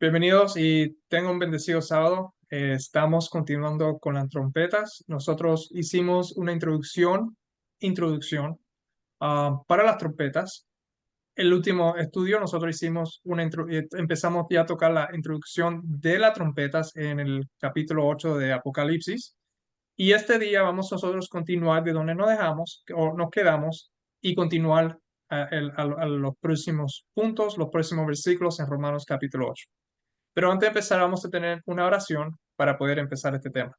Bienvenidos y tengan un bendecido sábado. Estamos continuando con las trompetas. Nosotros hicimos una introducción para las trompetas. El último estudio nosotros hicimos empezamos ya a tocar la introducción de las trompetas en el capítulo 8 de Apocalipsis. Y este día vamos nosotros a continuar de donde nos dejamos o nos quedamos y continuar a los próximos puntos, los próximos versículos en Romanos capítulo 8. Pero antes de empezar, vamos a tener una oración para poder empezar este tema.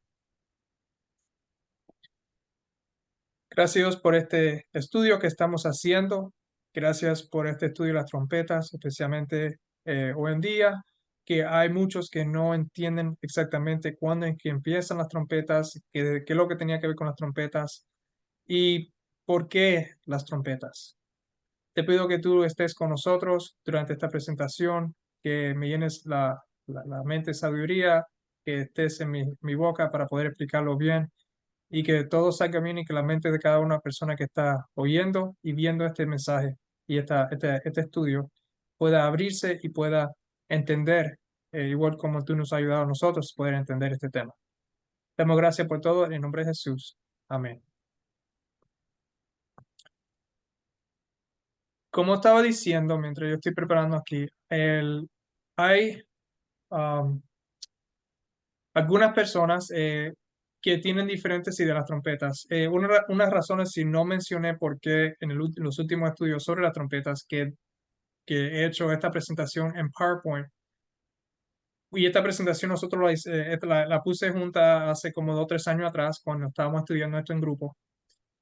Gracias Dios, por este estudio que estamos haciendo. Gracias por este estudio de las trompetas, especialmente hoy en día, que hay muchos que no entienden exactamente cuándo es que empiezan las trompetas, qué es lo que tenía que ver con las trompetas y por qué las trompetas. Te pido que tú estés con nosotros durante esta presentación, que me llenes la mente de sabiduría, que estés en mi boca para poder explicarlo bien y que todo salga bien y que la mente de cada una persona que está oyendo y viendo este mensaje y este estudio pueda abrirse y pueda entender, igual como tú nos has ayudado a nosotros, poder entender este tema. Te damos gracias por todo en el nombre de Jesús. Amén. Como estaba diciendo mientras yo estoy preparando aquí, hay um, algunas personas que tienen diferentes ideas de las trompetas. Unas razones, si no mencioné por qué en los últimos estudios sobre las trompetas que he hecho esta presentación en PowerPoint, y esta presentación nosotros la puse junta hace como 2 o 3 años atrás cuando estábamos estudiando esto en grupo.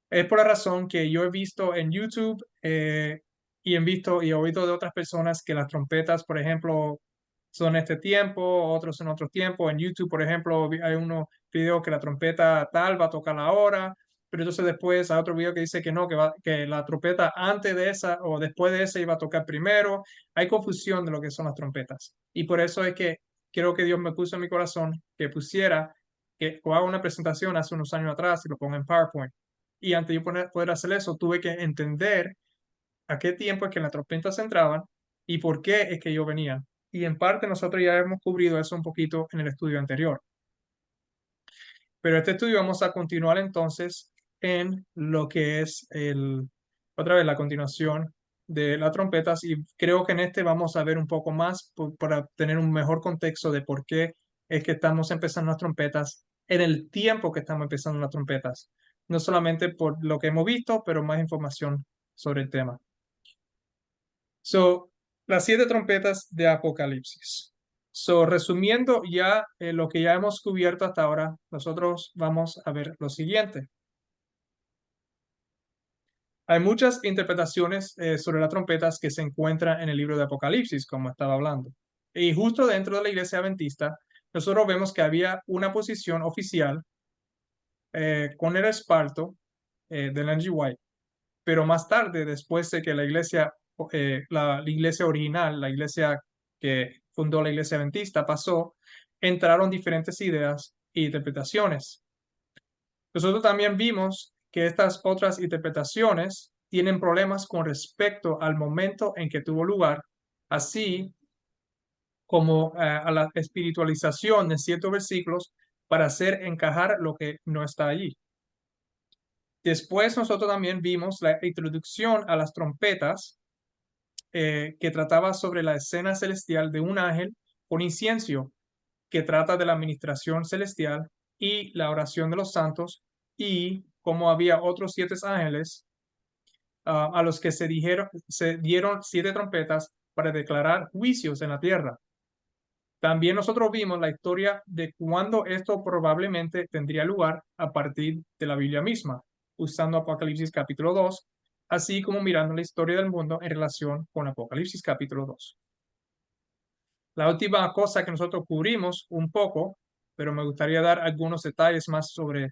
Es por la razón que yo he visto en YouTube y he oído de otras personas que las trompetas, por ejemplo, son este tiempo, otros en otro tiempo. En YouTube, por ejemplo, hay unos videos que la trompeta tal va a tocar la hora, pero entonces después hay otro video que dice que no, que la trompeta antes de esa o después de esa iba a tocar primero. Hay confusión de lo que son las trompetas. Y por eso es que creo que Dios me puso en mi corazón que pusiera, que o haga una presentación hace unos años atrás y lo ponga en PowerPoint. Y antes de yo poder hacer eso, tuve que entender a qué tiempo es que las trompetas entraban y por qué es que ellos venían. Y en parte nosotros ya hemos cubrido eso un poquito en el estudio anterior. Pero este estudio vamos a continuar entonces en lo que es otra vez la continuación de las trompetas y creo que en este vamos a ver un poco más para tener un mejor contexto de por qué es que estamos empezando las trompetas en el tiempo que estamos empezando las trompetas. No solamente por lo que hemos visto, pero más información sobre el tema. So, las 7 trompetas de Apocalipsis. So, resumiendo ya lo que ya hemos cubierto hasta ahora, nosotros vamos a ver lo siguiente. Hay muchas interpretaciones sobre las trompetas que se encuentran en el libro de Apocalipsis, como estaba hablando. Y justo dentro de la iglesia adventista, nosotros vemos que había una posición oficial con el respaldo de Ellen G. White. Pero más tarde, después de que la iglesia original, la iglesia que fundó la iglesia adventista, pasó, entraron diferentes ideas e interpretaciones. Nosotros también vimos que estas otras interpretaciones tienen problemas con respecto al momento en que tuvo lugar, así como a la espiritualización de ciertos versículos para hacer encajar lo que no está allí. Después nosotros también vimos la introducción a las trompetas que trataba sobre la escena celestial de un ángel con incienso, que trata de la administración celestial y la oración de los santos, y como había otros 7 ángeles a los que se dieron 7 trompetas para declarar juicios en la tierra. También nosotros vimos la historia de cuándo esto probablemente tendría lugar a partir de la Biblia misma, usando Apocalipsis capítulo 2, así como mirando la historia del mundo en relación con Apocalipsis capítulo 2. La última cosa que nosotros cubrimos un poco, pero me gustaría dar algunos detalles más sobre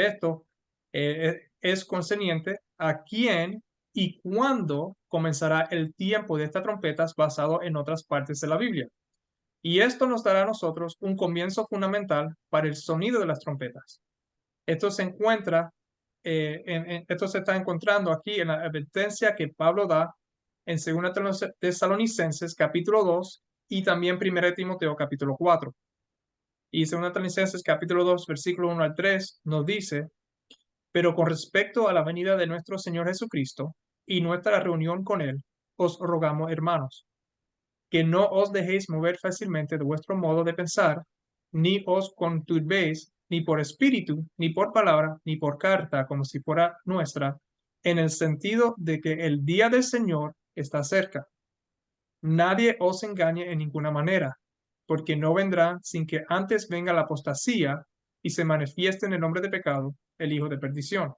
esto, es concerniente a quién y cuándo comenzará el tiempo de estas trompetas basado en otras partes de la Biblia. Y esto nos dará a nosotros un comienzo fundamental para el sonido de las trompetas. Esto se encuentra, esto se está encontrando aquí en la advertencia que Pablo da en 2 Tesalonicenses capítulo 2 y también 1 Timoteo capítulo 4. Y 2 Tesalonicenses capítulo 2, versículo 1 al 3 nos dice: pero con respecto a la venida de nuestro Señor Jesucristo y nuestra reunión con Él, os rogamos, hermanos, que no os dejéis mover fácilmente de vuestro modo de pensar, ni os conturbéis, ni por espíritu, ni por palabra, ni por carta, como si fuera nuestra, en el sentido de que el día del Señor está cerca. Nadie os engañe en ninguna manera, porque no vendrá sin que antes venga la apostasía y se manifieste en el hombre de pecado, el hijo de perdición.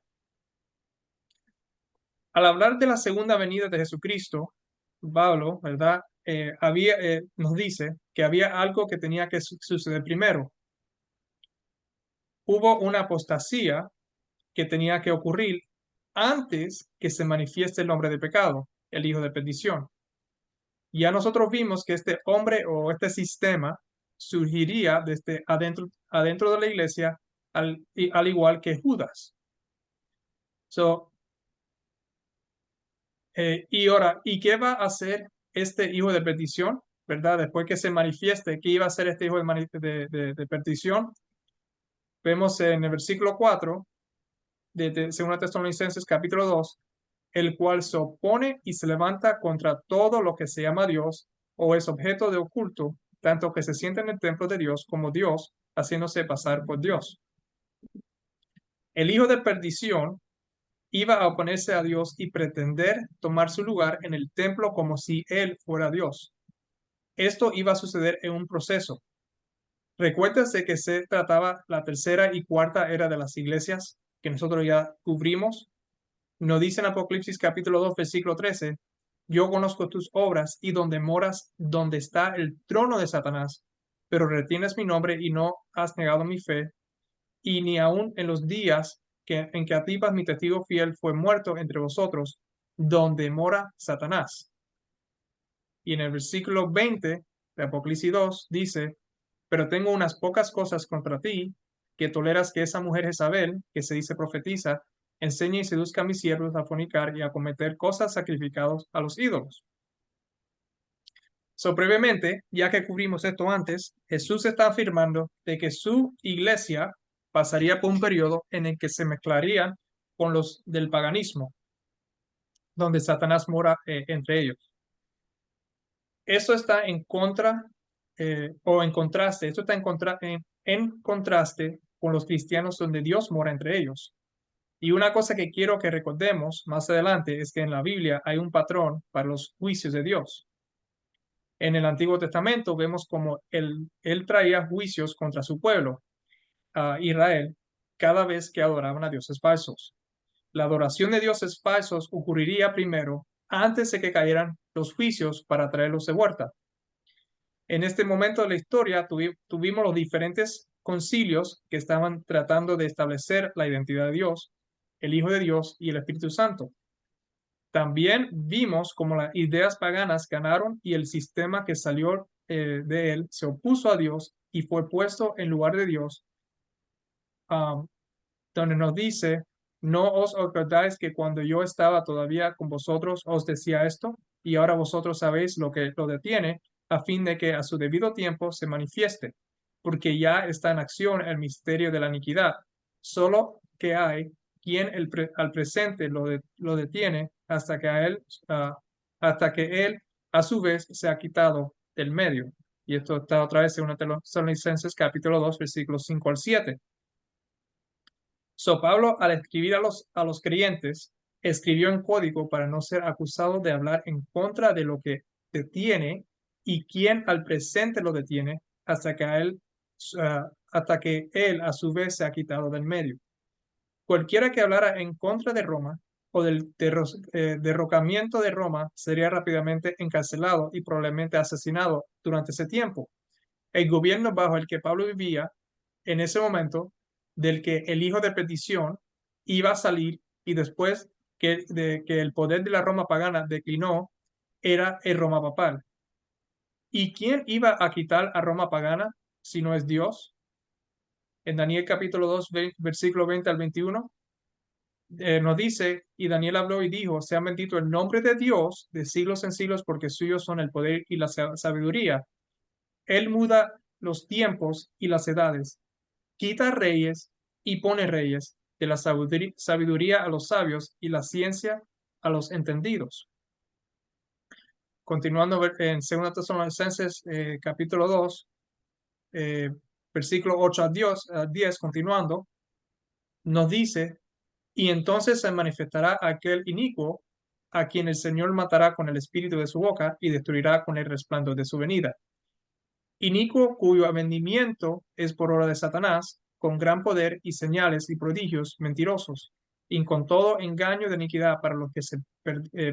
Al hablar de la segunda venida de Jesucristo, Pablo, ¿verdad? Nos dice que había algo que tenía que suceder primero. Hubo una apostasía que tenía que ocurrir antes que se manifieste el hombre de pecado, el hijo de perdición. Ya nosotros vimos que este hombre o este sistema surgiría desde adentro de la iglesia, al igual que Judas. Y ahora, ¿y qué va a hacer este hijo de perdición? ¿Verdad? Después que se manifieste, ¿qué iba a hacer este hijo de perdición? Vemos en el versículo 4 de 2 Tesalonicenses capítulo 2, el cual se opone y se levanta contra todo lo que se llama Dios o es objeto de oculto, tanto que se sienta en el templo de Dios como Dios, haciéndose pasar por Dios. El hijo de perdición iba a oponerse a Dios y pretender tomar su lugar en el templo como si él fuera Dios. Esto iba a suceder en un proceso. Recuérdese que se trataba la tercera y cuarta era de las iglesias que nosotros ya cubrimos. Nos dice en Apocalipsis capítulo 2, versículo 13: yo conozco tus obras y donde moras, donde está el trono de Satanás, pero retienes mi nombre y no has negado mi fe, y ni aun en los días en que Antipas, mi testigo fiel, fue muerto entre vosotros, donde mora Satanás. Y en el versículo 20 de Apocalipsis 2 dice: pero tengo unas pocas cosas contra ti, que toleras que esa mujer Jezabel, que se dice profetiza, enseñe y seduzca a mis siervos a fornicar y a cometer cosas sacrificadas a los ídolos. Brevemente, ya que cubrimos esto antes, Jesús está afirmando de que su iglesia pasaría por un periodo en el que se mezclarían con los del paganismo, donde Satanás mora entre ellos. Eso está en contra o en contraste, esto está en contraste con los cristianos donde Dios mora entre ellos. Y una cosa que quiero que recordemos más adelante es que en la Biblia hay un patrón para los juicios de Dios. En el Antiguo Testamento vemos como él traía juicios contra su pueblo, Israel, cada vez que adoraban a dioses falsos. La adoración de dioses falsos ocurriría primero antes de que cayeran los juicios para traerlos de vuelta. En este momento de la historia tuvimos los diferentes concilios que estaban tratando de establecer la identidad de Dios, el Hijo de Dios y el Espíritu Santo. También vimos cómo las ideas paganas ganaron y el sistema que salió de él se opuso a Dios y fue puesto en lugar de Dios, donde nos dice: no os acordáis que cuando yo estaba todavía con vosotros os decía esto, y ahora vosotros sabéis lo que lo detiene, a fin de que a su debido tiempo se manifieste, porque ya está en acción el misterio de la iniquidad, solo que hay quien al presente lo detiene hasta que él a su vez se ha quitado del medio. Y esto está otra vez en 1 Tesalonicenses capítulo 2, versículos 5 al 7. Pablo, al escribir a los creyentes, escribió en código para no ser acusado de hablar en contra de lo que detiene y quien al presente lo detiene hasta que él a su vez se ha quitado del medio. Cualquiera que hablara en contra de Roma o del derrocamiento de Roma sería rápidamente encarcelado y probablemente asesinado durante ese tiempo. El gobierno bajo el que Pablo vivía en ese momento, del que el hijo de perdición iba a salir y después de que el poder de la Roma pagana declinó, era el Roma papal. ¿Y quién iba a quitar a Roma pagana si no es Dios? En Daniel capítulo 2, versículo 20 al 21, nos dice: y Daniel habló y dijo: sea bendito el nombre de Dios de siglos en siglos, porque suyos son el poder y la sabiduría. Él muda los tiempos y las edades, quita reyes y pone reyes, de la sabiduría a los sabios y la ciencia a los entendidos. Continuando en 2 Tesalonicenses capítulo 2, versículo 8 a 10, continuando, nos dice, y entonces se manifestará aquel inicuo a quien el Señor matará con el espíritu de su boca y destruirá con el resplandor de su venida. Inicuo cuyo aventamiento es por obra de Satanás, con gran poder y señales y prodigios mentirosos, y con todo engaño de iniquidad para los que se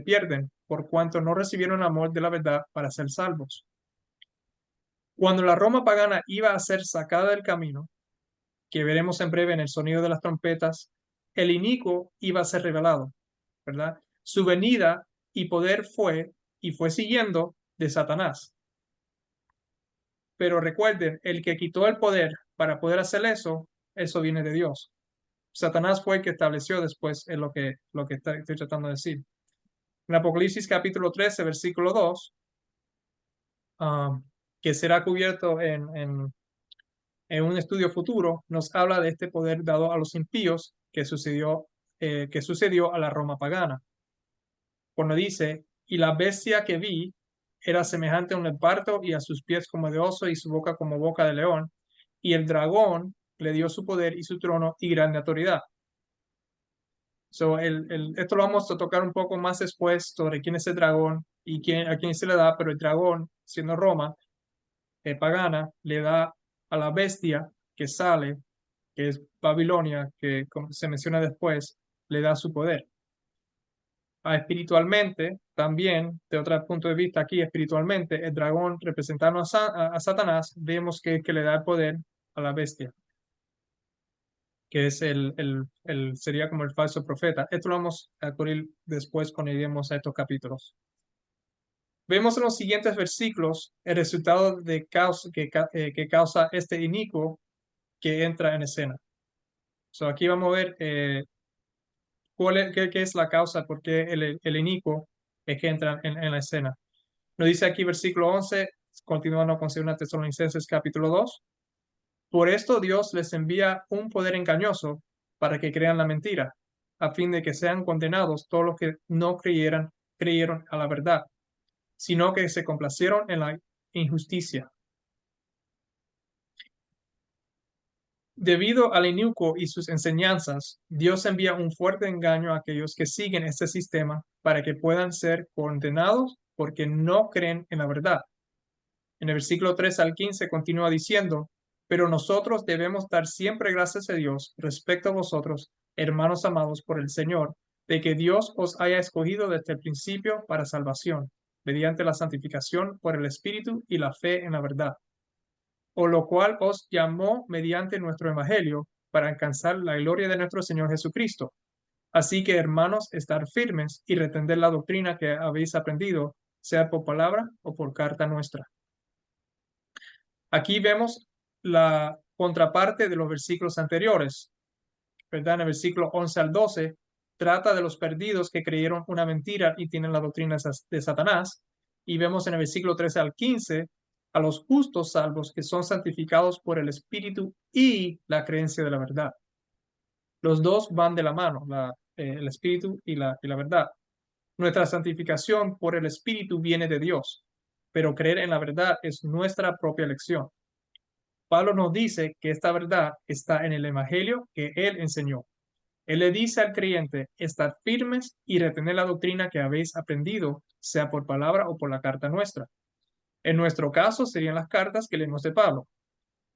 pierden, por cuanto no recibieron amor de la verdad para ser salvos. Cuando la Roma pagana iba a ser sacada del camino, que veremos en breve en el sonido de las trompetas, el inicuo iba a ser revelado, ¿verdad? Su venida y poder fue siguiendo de Satanás. Pero recuerden, el que quitó el poder para poder hacer eso viene de Dios. Satanás fue el que estableció después en lo que estoy tratando de decir. En Apocalipsis capítulo 13, versículo 2, que será cubierto en un estudio futuro, nos habla de este poder dado a los impíos que sucedió a la Roma pagana. Cuando dice, y la bestia que vi era semejante a un leopardo y a sus pies como de oso y su boca como boca de león, y el dragón le dio su poder y su trono y grande autoridad. Esto lo vamos a tocar un poco más después sobre quién es el dragón y a quién se le da, pero el dragón, siendo Roma pagana, le da a la bestia que sale, que es Babilonia, que como se menciona después, le da su poder. Espiritualmente, también, de otro punto de vista aquí, espiritualmente, el dragón representando a Satanás, vemos que le da el poder a la bestia, que es sería como el falso profeta. Esto lo vamos a cubrir después cuando lleguemos a estos capítulos. Vemos en los siguientes versículos el resultado de que causa este inicuo que entra en escena. Aquí vamos a ver qué es la causa, por qué el inicuo es que entra en la escena. Nos dice aquí versículo 11, continuando con 2 Tesalonicenses capítulo 2. Por esto Dios les envía un poder engañoso para que crean la mentira, a fin de que sean condenados todos los que no creyeron a la verdad, sino que se complacieron en la injusticia. Debido al inicuo y sus enseñanzas, Dios envía un fuerte engaño a aquellos que siguen este sistema para que puedan ser condenados porque no creen en la verdad. En el versículo 3 al 15 continúa diciendo, pero nosotros debemos dar siempre gracias a Dios respecto a vosotros, hermanos amados por el Señor, de que Dios os haya escogido desde el principio para salvación, mediante la santificación por el Espíritu y la fe en la verdad, por lo cual os llamó mediante nuestro Evangelio para alcanzar la gloria de nuestro Señor Jesucristo. Así que, hermanos, estar firmes y retender la doctrina que habéis aprendido, sea por palabra o por carta nuestra. Aquí vemos la contraparte de los versículos anteriores, ¿verdad? En el versículo 11 al 12, trata de los perdidos que creyeron una mentira y tienen la doctrina de Satanás. Y vemos en el versículo 13 al 15 a los justos salvos que son santificados por el Espíritu y la creencia de la verdad. Los dos van de la mano, el Espíritu y la verdad. Nuestra santificación por el Espíritu viene de Dios, pero creer en la verdad es nuestra propia elección. Pablo nos dice que esta verdad está en el Evangelio que él enseñó. Él le dice al creyente, estar firmes y retener la doctrina que habéis aprendido, sea por palabra o por la carta nuestra. En nuestro caso serían las cartas que leemos de Pablo.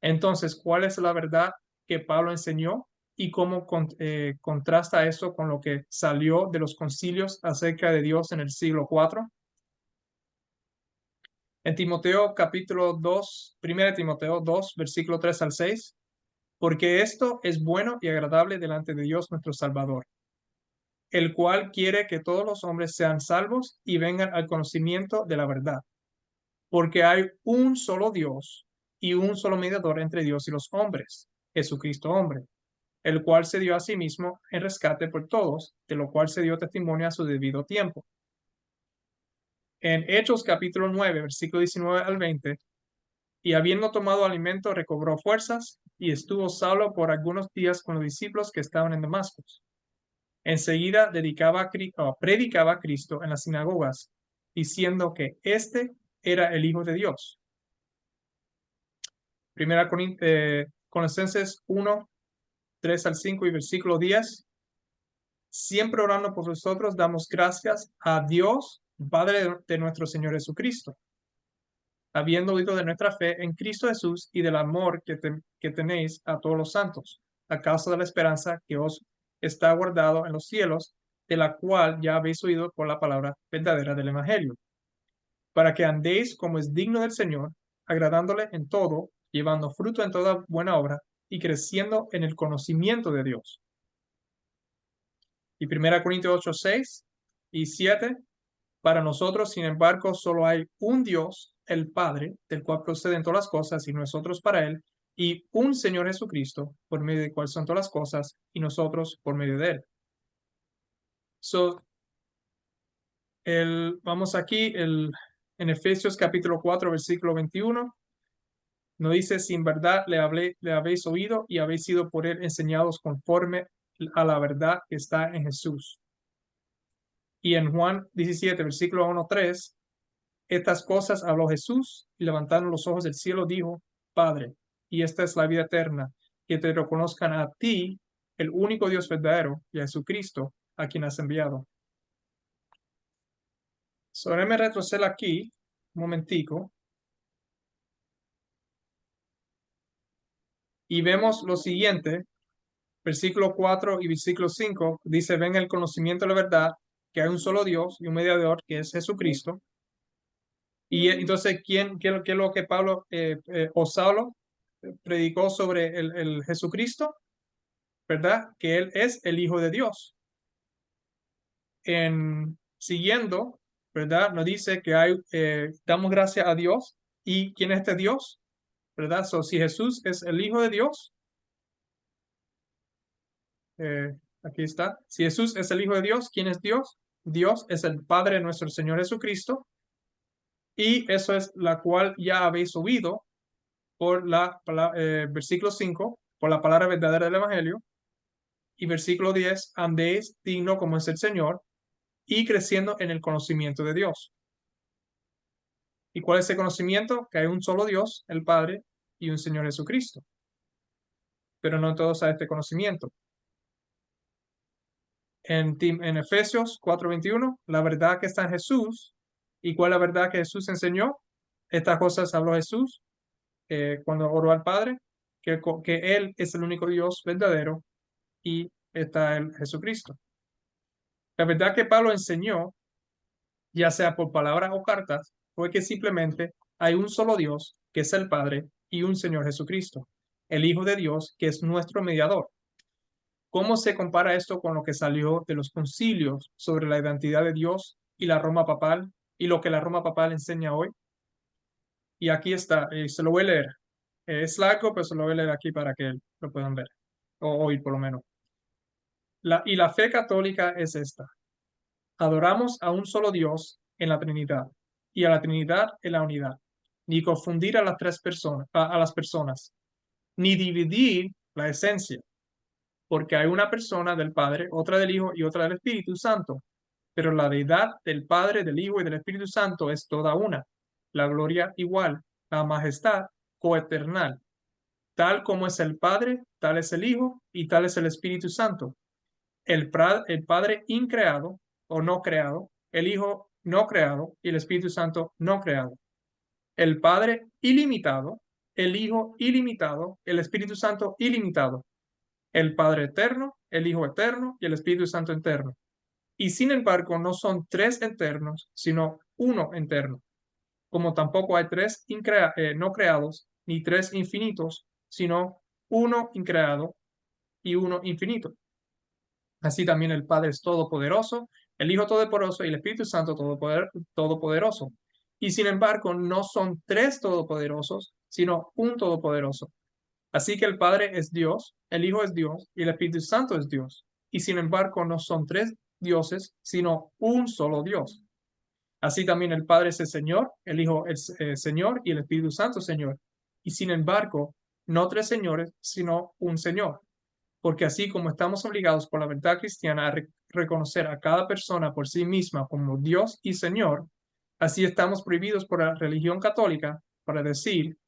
Entonces, ¿cuál es la verdad que Pablo enseñó y cómo contrasta eso con lo que salió de los concilios acerca de Dios en el siglo IV? En Timoteo capítulo 2, 1 Timoteo 2, versículo 3 al 6, porque esto es bueno y agradable delante de Dios nuestro Salvador, el cual quiere que todos los hombres sean salvos y vengan al conocimiento de la verdad, porque hay un solo Dios y un solo mediador entre Dios y los hombres, Jesucristo hombre, el cual se dio a sí mismo en rescate por todos, de lo cual se dio testimonio a su debido tiempo. En Hechos capítulo 9, versículo 19 al 20, Y habiendo tomado alimento, recobró fuerzas y estuvo Saulo por algunos días con los discípulos que estaban en Damasco. Enseguida predicaba a Cristo en las sinagogas, diciendo que éste era el Hijo de Dios. Primera Colosenses 1, 3 al 5 y versículo 10. Siempre orando por vosotros, damos gracias a Dios, Padre de nuestro Señor Jesucristo, habiendo oído de nuestra fe en Cristo Jesús y del amor que tenéis a todos los santos, a causa de la esperanza que os está guardado en los cielos, de la cual ya habéis oído por la palabra verdadera del Evangelio, para que andéis como es digno del Señor, agradándole en todo, llevando fruto en toda buena obra y creciendo en el conocimiento de Dios. Y 1 Corintios 8, 6 y 7. Para nosotros, sin embargo, solo hay un Dios, el Padre, del cual proceden todas las cosas y nosotros para Él, y un Señor Jesucristo, por medio del cual son todas las cosas y nosotros por medio de Él. Vamos aquí en Efesios capítulo 4, versículo 21. Nos dice, sin verdad le habéis oído y habéis sido por Él enseñados conforme a la verdad que está en Jesús. Y en Juan 17, versículo 1, 3, estas cosas habló Jesús y levantando los ojos del cielo dijo, Padre, y esta es la vida eterna, que te reconozcan a ti, el único Dios verdadero, y a Jesucristo, a quien has enviado. Déjame retroceder aquí, un momentico, y vemos lo siguiente, versículo 4 y versículo 5, dice, ven el conocimiento de la verdad, que hay un solo Dios y un mediador, que es Jesucristo. Y entonces, ¿qué es lo que Pablo o Saulo predicó sobre el Jesucristo? ¿Verdad? Que Él es el Hijo de Dios. Siguiendo, ¿verdad? Nos dice que damos gracias a Dios. ¿Y quién es este Dios? ¿Verdad? Si Jesús es el Hijo de Dios, aquí está. Si Jesús es el Hijo de Dios, ¿quién es Dios? Dios es el Padre de nuestro Señor Jesucristo. Y eso es la cual ya habéis oído por versículo 5, por la palabra verdadera del Evangelio. Y versículo 10, andéis digno como es el Señor y creciendo en el conocimiento de Dios. ¿Y cuál es ese conocimiento? Que hay un solo Dios, el Padre, y un Señor Jesucristo. Pero no todos a este conocimiento. En Efesios 4:21, la verdad que está en Jesús. ¿Y cuál es la verdad que Jesús enseñó? Estas cosas habló Jesús cuando oró al Padre, que Él es el único Dios verdadero y está el Jesucristo. La verdad que Pablo enseñó, ya sea por palabras o cartas, fue que simplemente hay un solo Dios, que es el Padre, y un Señor Jesucristo, el Hijo de Dios, que es nuestro mediador. ¿Cómo se compara esto con lo que salió de los concilios sobre la identidad de Dios y la Roma papal y lo que la Roma papal enseña hoy? Y aquí está, se lo voy a leer. Es largo, pero se lo voy a leer aquí para que lo puedan ver, o oír por lo menos. Y la fe católica es esta. Adoramos a un solo Dios en la Trinidad y a la Trinidad en la unidad, ni confundir a las tres personas, a las personas, ni dividir la esencia, porque hay una persona del Padre, otra del Hijo y otra del Espíritu Santo, pero la deidad del Padre, del Hijo y del Espíritu Santo es toda una, la gloria igual, la majestad coeternal, tal como es el Padre, tal es el Hijo y tal es el Espíritu Santo. El Padre increado o no creado, el Hijo no creado y el Espíritu Santo no creado. El Padre ilimitado, el Hijo ilimitado, el Espíritu Santo ilimitado. El Padre eterno, el Hijo eterno y el Espíritu Santo eterno. Y sin embargo, no son tres eternos, sino uno eterno. Como tampoco hay tres no creados, ni tres infinitos, sino uno increado y uno infinito. Así también el Padre es todopoderoso, el Hijo todopoderoso y el Espíritu Santo todopoderoso. Y sin embargo, no son tres todopoderosos, sino un todopoderoso. Así que el Padre es Dios, el Hijo es Dios y el Espíritu Santo es Dios. Y sin embargo, no son tres dioses, sino un solo Dios. Así también el Padre es el Señor, el Hijo es Señor y el Espíritu Santo Señor. y sin embargo, no tres señores, sino un Señor. Porque así como estamos obligados por la verdad cristiana a reconocer a cada persona por sí misma como Dios y Señor, así estamos prohibidos por la religión católica para decir,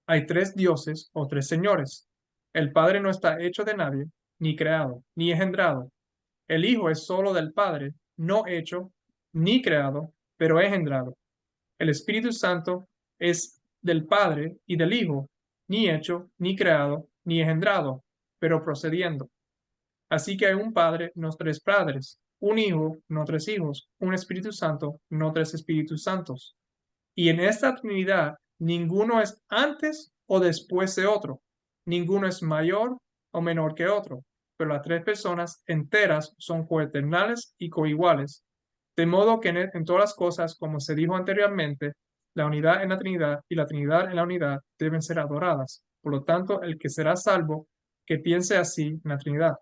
hay tres dioses o tres señores. El Padre no está hecho de nadie, ni creado, ni engendrado. El Hijo es solo del Padre, no hecho, ni creado, pero engendrado. El Espíritu Santo es del Padre y del Hijo, ni hecho, ni creado, ni engendrado, pero procediendo. Así que hay un Padre, no tres padres, un Hijo, no tres hijos, un Espíritu Santo, no tres Espíritus Santos. Y en esta Trinidad, ninguno es antes o después de otro, ninguno es mayor o menor que otro, pero las tres personas enteras son coeternales y coiguales, de modo que en todas las cosas, como se dijo anteriormente, la unidad en la Trinidad y la Trinidad en la unidad deben ser adoradas. Por lo tanto, el que será salvo, que piense así en la Trinidad.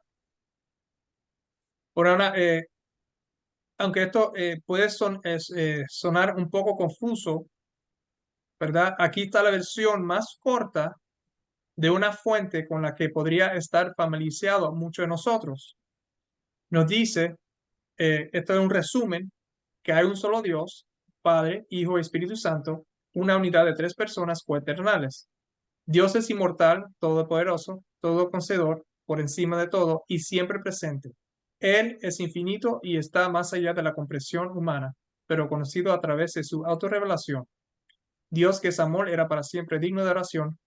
Ahora, aunque esto puede sonar un poco confuso, ¿verdad? Aquí está la versión más corta de una fuente con la que podría estar familiarizado muchos de nosotros. Nos dice, esto es un resumen, que hay un solo Dios, Padre, Hijo y Espíritu Santo, una unidad de tres personas coeternales. Dios es inmortal, todopoderoso, todo concedor, por encima de todo y siempre presente. Él es infinito y está más allá de la comprensión humana, pero conocido a través de su autorrevelación. Dios, que es amor, era para siempre digno de oración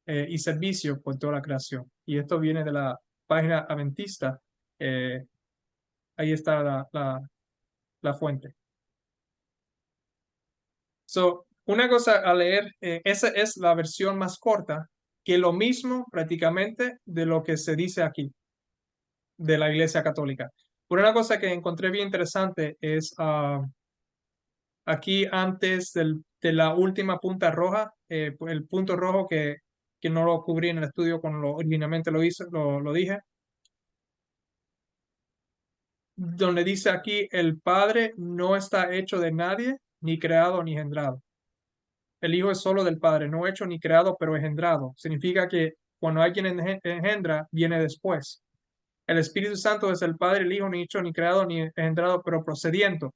y servicio por toda la creación. Y esto viene de la página adventista. eh, Ahí está la fuente. So, una cosa a leer, esa es la versión más corta, que lo mismo prácticamente de lo que se dice aquí, de la Iglesia Católica. Pero una cosa que encontré bien interesante es aquí antes de la última punta roja, el punto rojo que no lo cubrí en el estudio cuando originalmente lo dije, donde dice aquí, el Padre no está hecho de nadie, ni creado, ni engendrado. El Hijo es solo del Padre, no hecho ni creado, pero engendrado. Significa que cuando alguien engendra, viene después. El Espíritu Santo es el Padre, el Hijo, ni hecho, ni creado, ni engendrado, pero procediendo.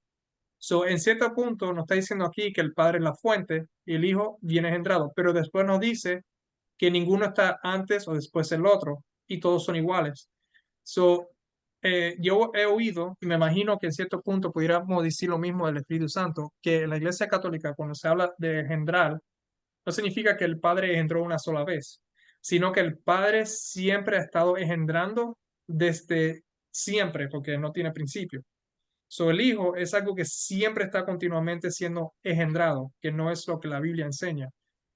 So, en cierto punto nos está diciendo aquí que el Padre es la fuente y el Hijo viene engendrado, pero después nos dice que ninguno está antes o después del otro y todos son iguales. So, yo he oído, y me imagino que en cierto punto pudiéramos decir lo mismo del Espíritu Santo, que en la Iglesia Católica, cuando se habla de engendrar, no significa que el Padre engendró una sola vez, sino que el Padre siempre ha estado engendrando desde siempre, porque no tiene principio. So, el Hijo es algo que siempre está continuamente siendo engendrado, que no es lo que la Biblia enseña.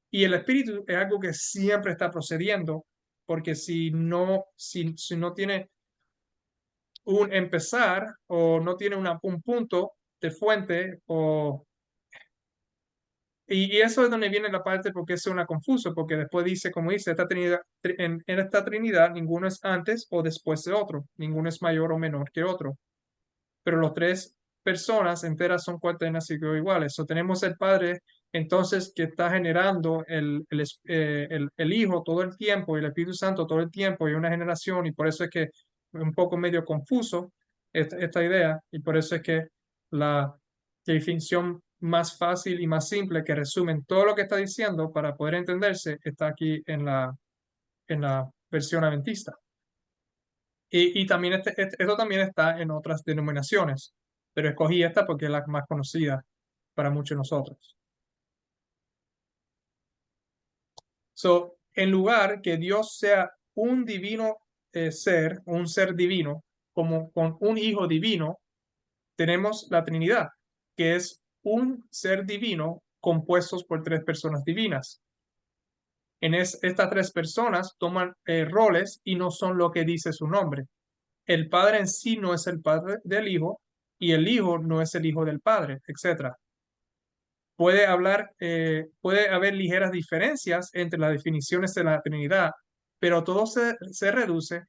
Y el Espíritu es algo que siempre está procediendo, porque si no tiene un empezar o no tiene un punto de fuente y eso es donde viene la parte porque es una confuso, porque después dice, como dice, esta Trinidad, en esta Trinidad ninguno es antes o después de otro, ninguno es mayor o menor que otro, pero los tres personas enteras son cuaternas y iguales. O tenemos el Padre, entonces, que está generando el Hijo todo el tiempo y el Espíritu Santo todo el tiempo y una generación, y por eso es que es un poco medio confuso esta idea, y por eso es que la definición más fácil y más simple que resumen todo lo que está diciendo para poder entenderse está aquí en la versión adventista. Y también esto también está en otras denominaciones, pero escogí esta porque es la más conocida para muchos de nosotros. So, en lugar que Dios sea un divino ser, un ser divino, como con un hijo divino, tenemos la Trinidad, que es un ser divino compuestos por tres personas divinas. Estas tres personas toman roles y no son lo que dice su nombre. El Padre en sí no es el Padre del Hijo y el Hijo no es el Hijo del Padre, etc. Puede haber ligeras diferencias entre las definiciones de la Trinidad, pero todo se reduce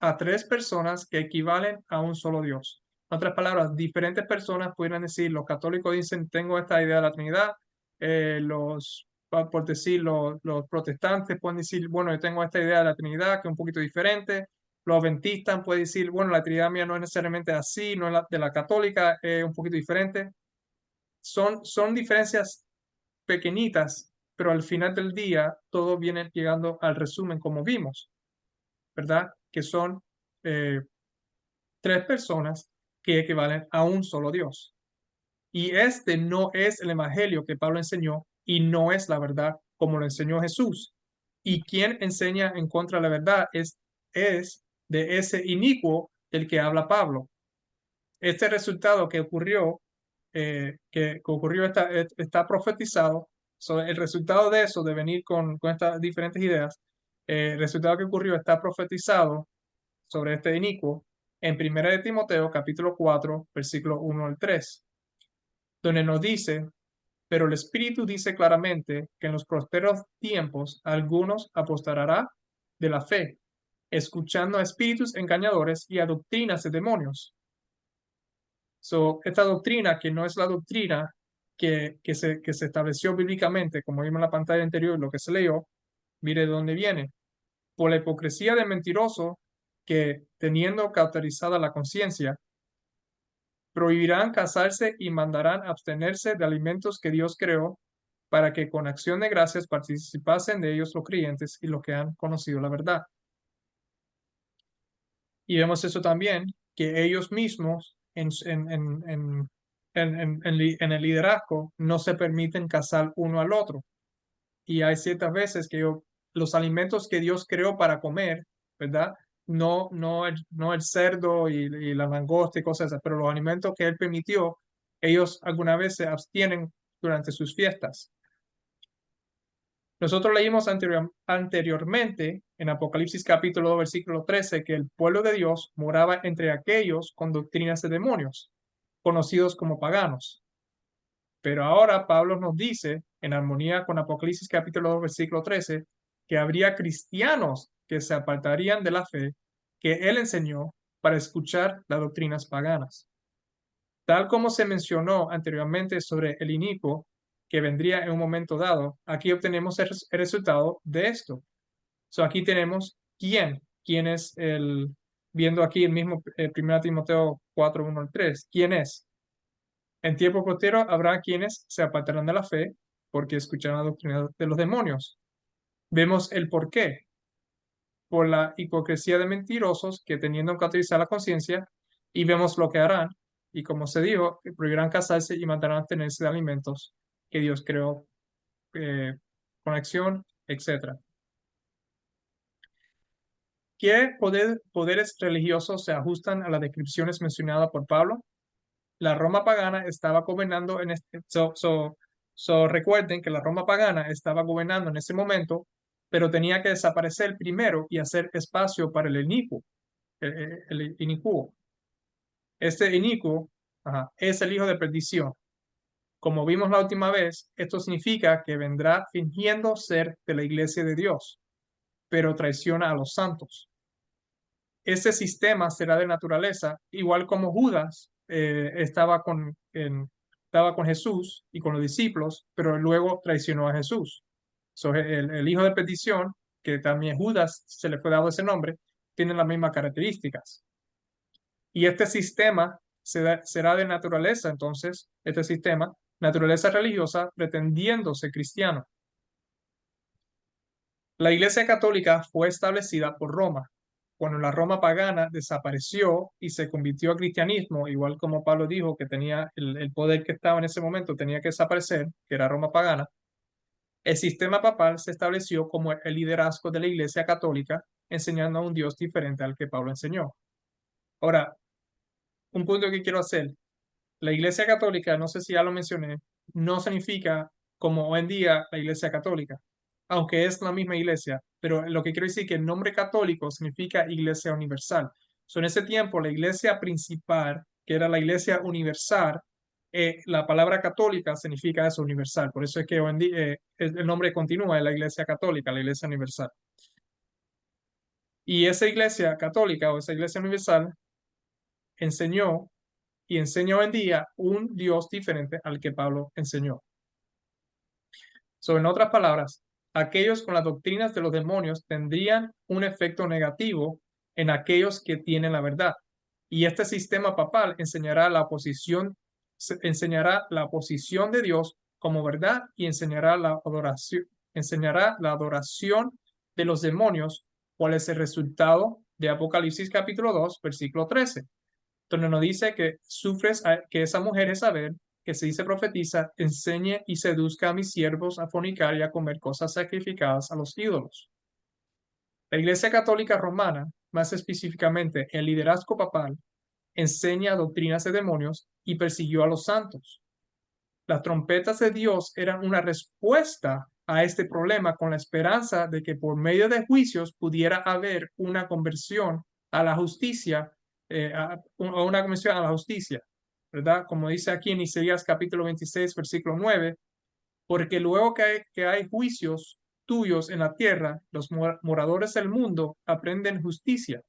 a tres personas que equivalen a un solo Dios. En otras palabras, diferentes personas pueden decir, los católicos dicen, tengo esta idea de la Trinidad, los por decir, los protestantes pueden decir, bueno, yo tengo esta idea de la Trinidad que es un poquito diferente. Los adventistas pueden decir, bueno, la Trinidad mía no es necesariamente así, no es la de la católica, es un poquito diferente. Son diferencias pequeñitas, pero al final del día todo viene llegando al resumen como vimos, ¿verdad? Que son eh, tres personas que equivalen a un solo Dios. Y este no es el evangelio que Pablo enseñó y no es la verdad como lo enseñó Jesús. Y quien enseña en contra de la verdad es de ese inicuo del que habla Pablo. Este resultado que ocurrió, que ocurrió está profetizado. El resultado de eso, de venir con estas diferentes ideas, el resultado que ocurrió está profetizado sobre este inicuo en 1 de Timoteo, capítulo 4, versículo 1 al 3, donde nos dice, pero el Espíritu dice claramente que en los prósperos tiempos algunos apostarán de la fe, escuchando a espíritus engañadores y a doctrinas de demonios. Esta doctrina, que no es la doctrina que se estableció bíblicamente, como vimos en la pantalla anterior, lo que se leyó, mire de dónde viene. Por la hipocresía de mentirosos que, teniendo cauterizada la conciencia, prohibirán casarse y mandarán abstenerse de alimentos que Dios creó, para que con acción de gracias participasen de ellos los creyentes y los que han conocido la verdad. Y vemos eso también, que ellos mismos en el liderazgo no se permiten casar uno al otro. Y hay ciertas veces que los alimentos que Dios creó para comer, ¿verdad? No el cerdo y la langosta y cosas así, pero los alimentos que Él permitió, ellos alguna vez se abstienen durante sus fiestas. Nosotros leímos anteriormente en Apocalipsis capítulo 2, versículo 13, que el pueblo de Dios moraba entre aquellos con doctrinas de demonios, conocidos como paganos. Pero ahora Pablo nos dice, en armonía con Apocalipsis capítulo 2, versículo 13, que habría cristianos que se apartarían de la fe que él enseñó para escuchar las doctrinas paganas. Tal como se mencionó anteriormente sobre el inicuo que vendría en un momento dado, aquí obtenemos el resultado de esto. Aquí tenemos quién es viendo aquí el mismo 1 Timoteo 4, 1 al 3, ¿quién es? En tiempo postero habrá quienes se apartarán de la fe porque escucharán la doctrina de los demonios. Vemos el por qué. Por la hipocresía de mentirosos que teniendo que utilizar la conciencia, y vemos lo que harán. Y como se dijo, prohibirán casarse y mandarán a tenerse de alimentos que Dios creó con acción, etc. ¿Qué poderes religiosos se ajustan a las descripciones mencionadas por Pablo? La Roma pagana estaba gobernando en este, recuerden que la Roma pagana estaba gobernando en ese momento, pero tenía que desaparecer primero y hacer espacio para el inicuo. El inicuo. Este inicuo es el hijo de perdición. Como vimos la última vez, esto significa que vendrá fingiendo ser de la iglesia de Dios, pero traiciona a los santos. Ese sistema será de naturaleza, igual como Judas estaba con Jesús y con los discípulos, pero luego traicionó a Jesús. El hijo de perdición, que también Judas se le fue dado ese nombre, tiene las mismas características. Y este sistema será de naturaleza, entonces, este sistema, naturaleza religiosa, pretendiéndose cristiano. La Iglesia Católica fue establecida por Roma. Cuando la Roma pagana desapareció y se convirtió al cristianismo, igual como Pablo dijo que tenía el poder que estaba en ese momento, tenía que desaparecer, que era Roma pagana, el sistema papal se estableció como el liderazgo de la Iglesia Católica, enseñando a un Dios diferente al que Pablo enseñó. Ahora, un punto que quiero hacer, la Iglesia Católica, no sé si ya lo mencioné, no significa como hoy en día la Iglesia Católica, aunque es la misma iglesia, pero lo que quiero decir es que el nombre católico significa Iglesia Universal. En ese tiempo, la iglesia principal, que era la Iglesia Universal, la palabra católica significa eso, universal. Por eso es que hoy en día el nombre continúa en la Iglesia Católica, la Iglesia Universal. Y esa Iglesia Católica o esa Iglesia Universal enseñó y enseña hoy en día un Dios diferente al que Pablo enseñó. En otras palabras, aquellos con las doctrinas de los demonios tendrían un efecto negativo en aquellos que tienen la verdad. Y este sistema papal enseñará la posición de Dios como verdad y enseñará la adoración de los demonios, cuál es el resultado de Apocalipsis capítulo 2, versículo 13, donde nos dice que que esa mujer Jezabel, que se dice profetiza, enseñe y seduzca a mis siervos a fornicar y a comer cosas sacrificadas a los ídolos. La Iglesia Católica Romana, más específicamente el liderazgo papal, enseña doctrinas de demonios y persiguió a los santos. Las trompetas de Dios eran una respuesta a este problema con la esperanza de que por medio de juicios pudiera haber una conversión a la justicia, una conversión a la justicia, ¿verdad? Como dice aquí en Isaías capítulo 26, versículo 9, porque luego que hay juicios tuyos en la tierra, los moradores del mundo aprenden justicia.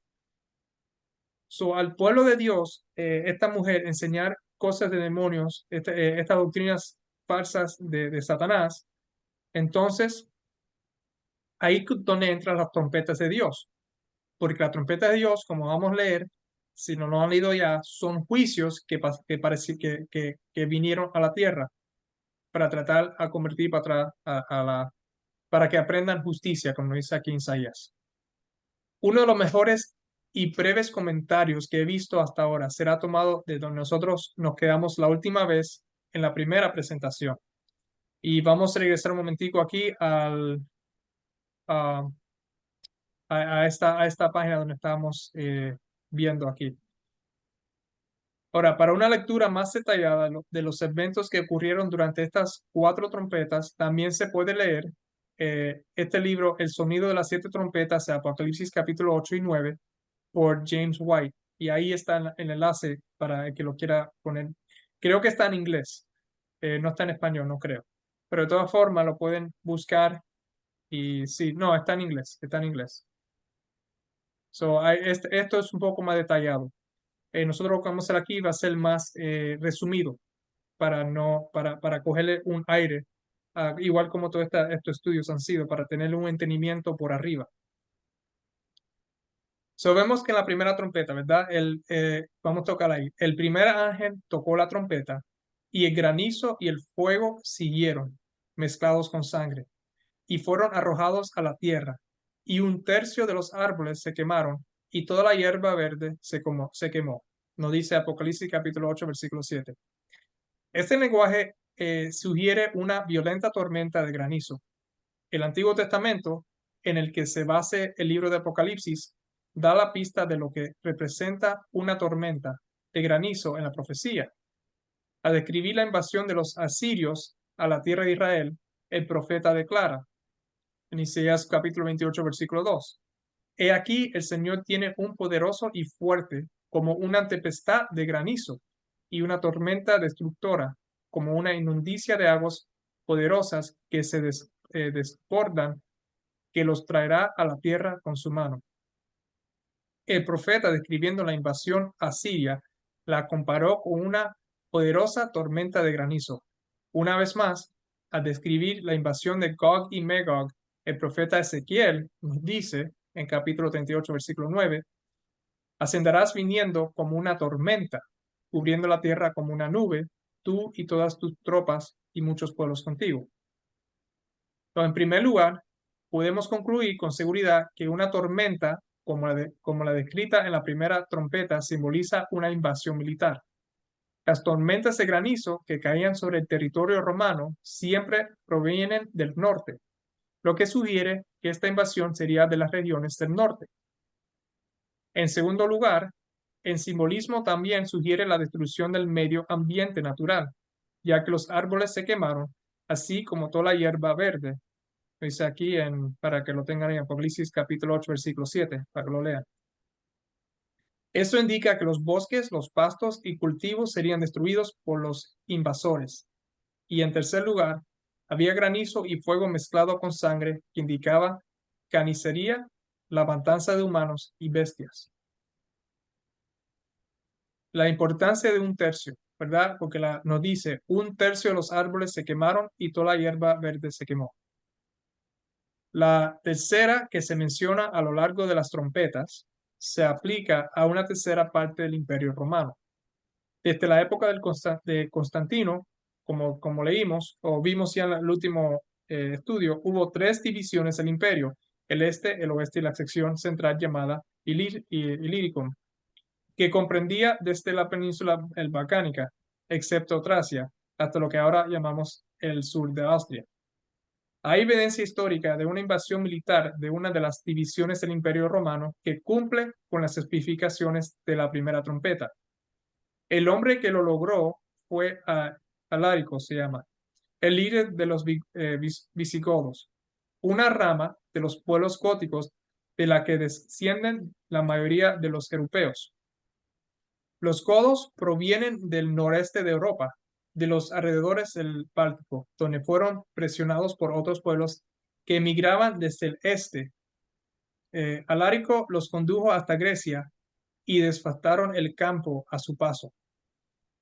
Al pueblo de Dios, esta mujer enseñar cosas de demonios, estas doctrinas falsas de Satanás, entonces ahí donde entran las trompetas de Dios, porque las trompetas de Dios, como vamos a leer, si no lo han leído ya, son juicios que vinieron a la tierra para tratar a convertir para atrás para que aprendan justicia, como dice aquí en Isaías. Uno de los mejores y breves comentarios que he visto hasta ahora será tomado de donde nosotros nos quedamos la última vez en la primera presentación. Y vamos a regresar un momentico aquí a, a esta página donde estábamos viendo aquí. Ahora, para una lectura más detallada de los eventos que ocurrieron durante estas 4 trompetas, también se puede leer este libro, El sonido de las 7 trompetas, de Apocalipsis capítulo 8 y 9, por James White. Y ahí está el enlace para el que lo quiera poner. Creo que está en inglés, no está en español, no creo. Pero de todas formas lo pueden buscar y sí, no, está en inglés, está en inglés. Esto es un poco más detallado. Nosotros lo que vamos a hacer aquí va a ser más resumido para cogerle un aire, igual como todos estos estudios han sido, para tener un entendimiento por arriba. Vemos que en la primera trompeta, ¿verdad? Vamos a tocar ahí. El primer ángel tocó la trompeta y el granizo y el fuego siguieron, mezclados con sangre, y fueron arrojados a la tierra. Y 1/3 de los árboles se quemaron y toda la hierba verde se quemó. Nos dice Apocalipsis capítulo 8, versículo 7. Este lenguaje sugiere una violenta tormenta de granizo. El Antiguo Testamento, en el que se base el libro de Apocalipsis, da la pista de lo que representa una tormenta de granizo en la profecía. Al describir la invasión de los asirios a la tierra de Israel, el profeta declara, en Isaías capítulo 28, versículo 2, He aquí el Señor tiene un poderoso y fuerte como una tempestad de granizo y una tormenta destructora como una inundicia de aguas poderosas que se desbordan, que los traerá a la tierra con su mano. El profeta, describiendo la invasión asiria, la comparó con una poderosa tormenta de granizo. Una vez más, al describir la invasión de Gog y Magog, el profeta Ezequiel nos dice, en capítulo 38, versículo 9, ascenderás viniendo como una tormenta, cubriendo la tierra como una nube, tú y todas tus tropas y muchos pueblos contigo. Entonces, en primer lugar, podemos concluir con seguridad que una tormenta, como la descrita en la primera trompeta, simboliza una invasión militar. Las tormentas de granizo que caían sobre el territorio romano siempre provienen del norte, lo que sugiere que esta invasión sería de las regiones del norte. En segundo lugar, el simbolismo también sugiere la destrucción del medio ambiente natural, ya que los árboles se quemaron, así como toda la hierba verde. Dice aquí para que lo tengan en Apocalipsis capítulo 8, versículo 7, para que lo lean. Esto indica que los bosques, los pastos y cultivos serían destruidos por los invasores. Y en tercer lugar, había granizo y fuego mezclado con sangre que indicaba carnicería, la matanza de humanos y bestias. La importancia de 1/3. ¿verdad? Porque nos dice, un tercio de los árboles se quemaron y toda la hierba verde se quemó. La tercera que se menciona a lo largo de las trompetas se aplica a una tercera parte del Imperio Romano. Desde la época de Constantino, como leímos o vimos ya en el último estudio, hubo tres divisiones del imperio: el este, el oeste y la sección central llamada Illyricum, que comprendía desde la península balcánica, excepto Tracia, hasta lo que ahora llamamos el sur de Austria. Hay evidencia histórica de una invasión militar de una de las divisiones del Imperio Romano que cumple con las especificaciones de la primera trompeta. El hombre que lo logró fue Alarico, se llama, el líder de los visigodos, una rama de los pueblos góticos de la que descienden la mayoría de los europeos. Los godos provienen del noreste de Europa, de los alrededores del Báltico, donde fueron presionados por otros pueblos que emigraban desde el este. Alarico los condujo hasta Grecia y devastaron el campo a su paso.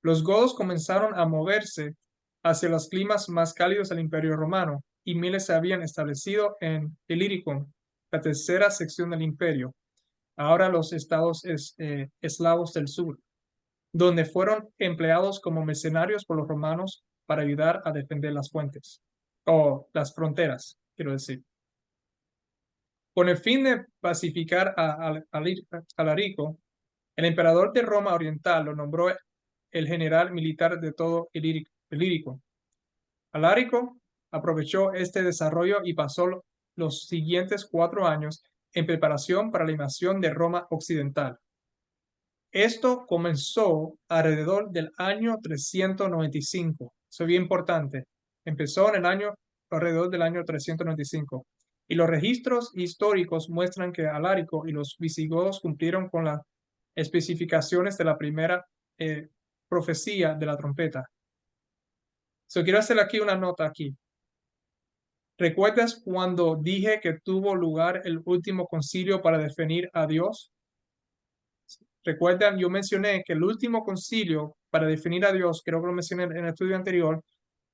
Los godos comenzaron a moverse hacia los climas más cálidos del Imperio Romano y miles se habían establecido en Illyricum, la tercera sección del imperio, ahora los estados eslavos del sur, donde fueron empleados como mercenarios por los romanos para ayudar a defender las fuentes, o las fronteras, quiero decir. Con el fin de pacificar a Alarico, el emperador de Roma Oriental lo nombró el general militar de todo Ilírico. Alarico aprovechó este desarrollo y pasó los siguientes 4 años en preparación para la invasión de Roma Occidental. Esto comenzó alrededor del año 395. Eso es bien importante. Empezó en el año alrededor del año 395. Y los registros históricos muestran que Alarico y los visigodos cumplieron con las especificaciones de la primera profecía de la trompeta. Quiero hacer aquí una nota aquí. ¿Recuerdas cuando dije que tuvo lugar el último concilio para definir a Dios? Recuerdan, yo mencioné que el último concilio para definir a Dios, creo que lo mencioné en el estudio anterior,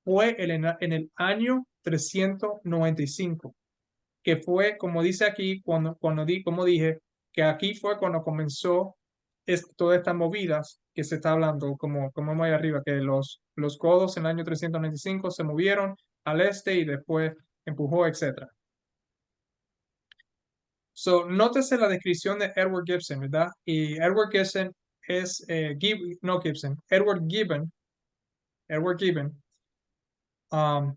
fue en el año 395, que fue, como dice aquí, como dije, que aquí fue cuando comenzó todas estas movidas que se está hablando, como muy arriba, que los godos en el año 395 se movieron al este y después empujó, etc. Nótese la descripción de Edward Gibson, ¿verdad? Y Edward Gibson es, Edward Gibbon,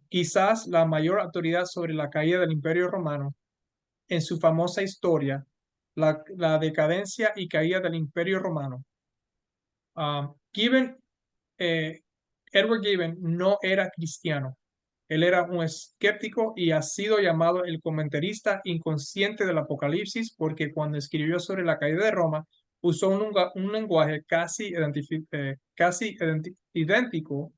quizás la mayor autoridad sobre la caída del Imperio Romano. En su famosa historia, la decadencia y caída del Imperio Romano. Edward Gibbon no era cristiano. Él era un escéptico y ha sido llamado el comentarista inconsciente del Apocalipsis porque cuando escribió sobre la caída de Roma usó un lenguaje casi idéntico